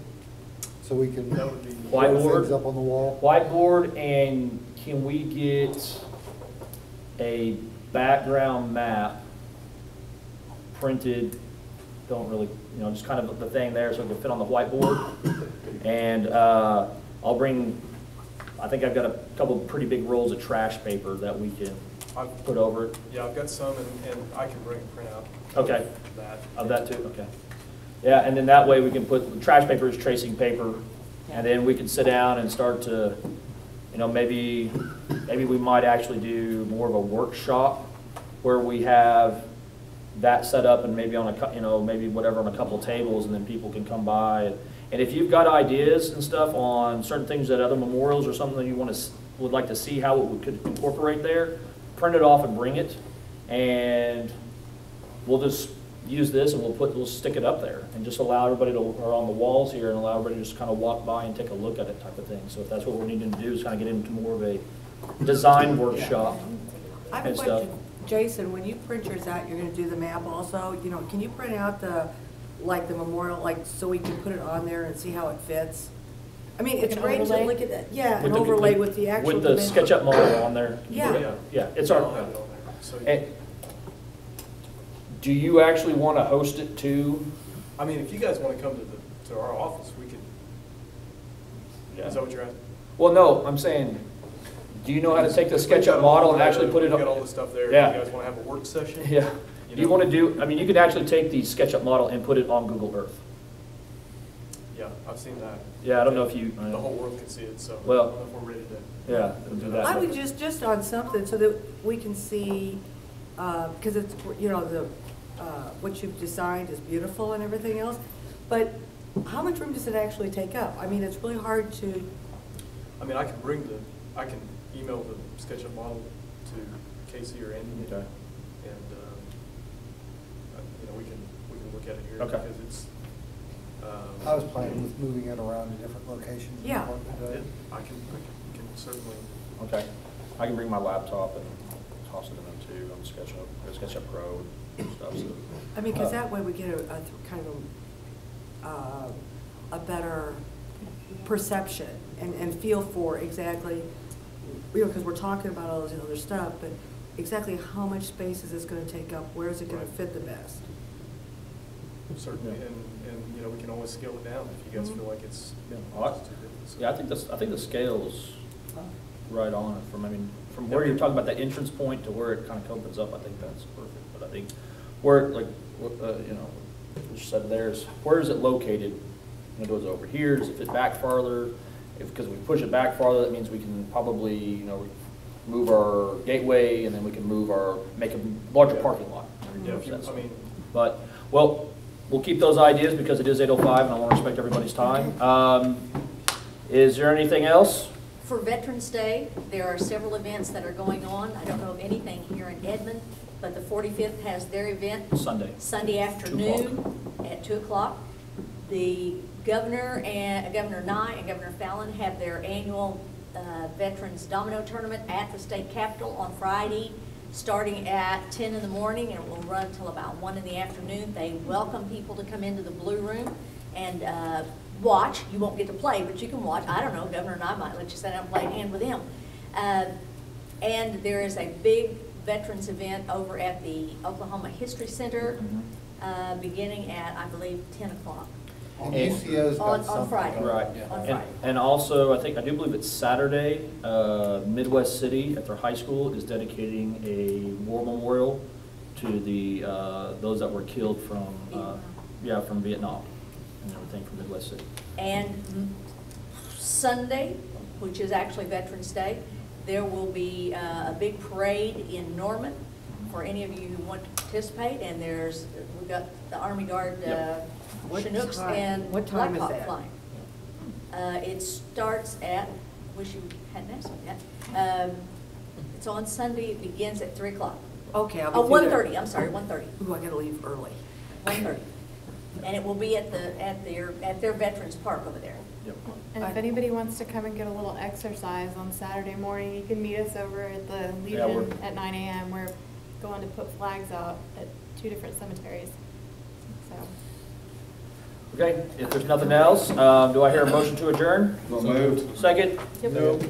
[SPEAKER 3] so we can throw things up on the wall.
[SPEAKER 1] Whiteboard, and can we get a background map printed? Don't really, just kind of the thing there so it can fit on the whiteboard. And I'll bring, I think I've got a couple of pretty big rolls of trash paper that we can put over it.
[SPEAKER 9] Yeah, I've got some, and I can bring a printout.
[SPEAKER 1] Okay.
[SPEAKER 9] Of
[SPEAKER 1] that too, okay. Yeah, and then that way we can put, trash paper is tracing paper, and then we can sit down and start to, maybe we might actually do more of a workshop where we have that set up and maybe on maybe whatever on a couple of tables, and then people can come by. And if you've got ideas and stuff on certain things at other memorials or something that you would like to see how it could incorporate there, print it off and bring it, and we'll just use this and we'll stick it up there and just allow everybody to, or on the walls here, and allow everybody to just kind of walk by and take a look at it, type of thing. So if that's what we're needing to do, is kind of get into more of a design workshop
[SPEAKER 7] I have
[SPEAKER 1] and
[SPEAKER 7] a
[SPEAKER 1] stuff.
[SPEAKER 7] question. Jason, when you print yours out, you're going to do the map also. Can you print out the memorial, so we can put it on there and see how it fits? I mean, it's great to look at that. Yeah, an overlay with the actual
[SPEAKER 1] with the SketchUp model on there.
[SPEAKER 7] Yeah.
[SPEAKER 1] Yeah, it's our. Do you actually want to host it too?
[SPEAKER 9] I mean, if you guys want to come to our office, we could.
[SPEAKER 1] Yeah.
[SPEAKER 9] Is that what you're asking?
[SPEAKER 1] Well, no, I'm saying, do you know how to take the SketchUp model and actually put it on?
[SPEAKER 9] We've got all the stuff there.
[SPEAKER 1] Yeah.
[SPEAKER 9] You guys want to have a work session?
[SPEAKER 1] Yeah. Do you want to do, you could actually take the SketchUp model and put it on Google Earth.
[SPEAKER 9] Yeah, I've seen that.
[SPEAKER 1] Yeah, I don't know if you.
[SPEAKER 9] The whole world can see it, so
[SPEAKER 1] well,
[SPEAKER 9] I don't know if we're ready to.
[SPEAKER 1] Yeah, do that.
[SPEAKER 7] I would just on something so that we can see, because it's, what you've designed is beautiful and everything else, but how much room does it actually take up? I mean, it's really hard to.
[SPEAKER 9] I mean, I can email the SketchUp model to Casey or Andy.
[SPEAKER 1] Okay.
[SPEAKER 9] And, we can look at it here.
[SPEAKER 1] Okay.
[SPEAKER 9] Because it's.
[SPEAKER 3] I was planning with moving it around to different locations.
[SPEAKER 7] Yeah.
[SPEAKER 9] I can certainly.
[SPEAKER 1] Okay. I can bring my laptop and toss it in there too on SketchUp Pro and stuff. So.
[SPEAKER 7] I mean, because that way we get a kind of a better perception and feel for exactly, because we're talking about all this other stuff, but exactly how much space is this going to take up? Where is it going to fit the best?
[SPEAKER 9] Certainly, and we can always scale it down if you guys feel like it's.
[SPEAKER 1] Yeah, I think the scale's right on it. From where you're talking about that entrance point to where it kind of opens up, I think that's perfect. But I think where, you said there's, where is it located? It goes over here. Does it fit back farther? Because we push it back farther, that means we can probably, move our gateway, and then we can make a larger parking lot.
[SPEAKER 9] Yeah, if you- I mean,
[SPEAKER 1] But, well, we'll keep those ideas because it is 8:05 and I want to respect everybody's time. Is there anything else?
[SPEAKER 11] For Veterans Day, there are several events that are going on. I don't know of anything here in Edmond, but the 45th has their event Sunday afternoon at 2 o'clock. The Governor Nye and Governor Fallon have their annual Veterans Domino Tournament at the state capitol on Friday, starting at 10 in the morning, and it will run until about 1 in the afternoon. They welcome people to come into the Blue Room and watch. You won't get to play, but you can watch. I don't know, Governor Nye might let you sit down and play a hand with him. And there is a big veterans event over at the Oklahoma History Center, beginning at, I believe, 10 o'clock.
[SPEAKER 3] And UCO's got
[SPEAKER 11] On
[SPEAKER 3] something.
[SPEAKER 11] Friday.
[SPEAKER 1] Right.
[SPEAKER 11] On Friday.
[SPEAKER 1] And also, I do believe it's Saturday, Midwest City at their high school is dedicating a war memorial to the, those that were killed from, from Vietnam and everything from Midwest City.
[SPEAKER 11] And Sunday, which is actually Veterans Day, there will be a big parade in Norman for any of you who want to participate. And we've got the Army Guard Chinooks and
[SPEAKER 7] What time
[SPEAKER 11] Black
[SPEAKER 7] is
[SPEAKER 11] Hawk
[SPEAKER 7] that?
[SPEAKER 11] flying. It starts at, wish you hadn't asked me that. It's on Sunday, it begins at 3 o'clock.
[SPEAKER 7] Okay, I'll be
[SPEAKER 11] Oh,
[SPEAKER 7] through there.
[SPEAKER 11] 1:30, I'm sorry, 1:30.
[SPEAKER 7] Ooh, I gotta leave early.
[SPEAKER 11] 1:30. And it will be at their Veterans Park over there.
[SPEAKER 14] And if anybody wants to come and get a little exercise on Saturday morning, you can meet us over at the Legion at 9 a.m. We're going to put flags out at 2 different cemeteries. So.
[SPEAKER 1] Okay, if there's nothing else, do I hear a motion to adjourn?
[SPEAKER 8] So moved.
[SPEAKER 1] Second?
[SPEAKER 14] Yep.
[SPEAKER 1] No.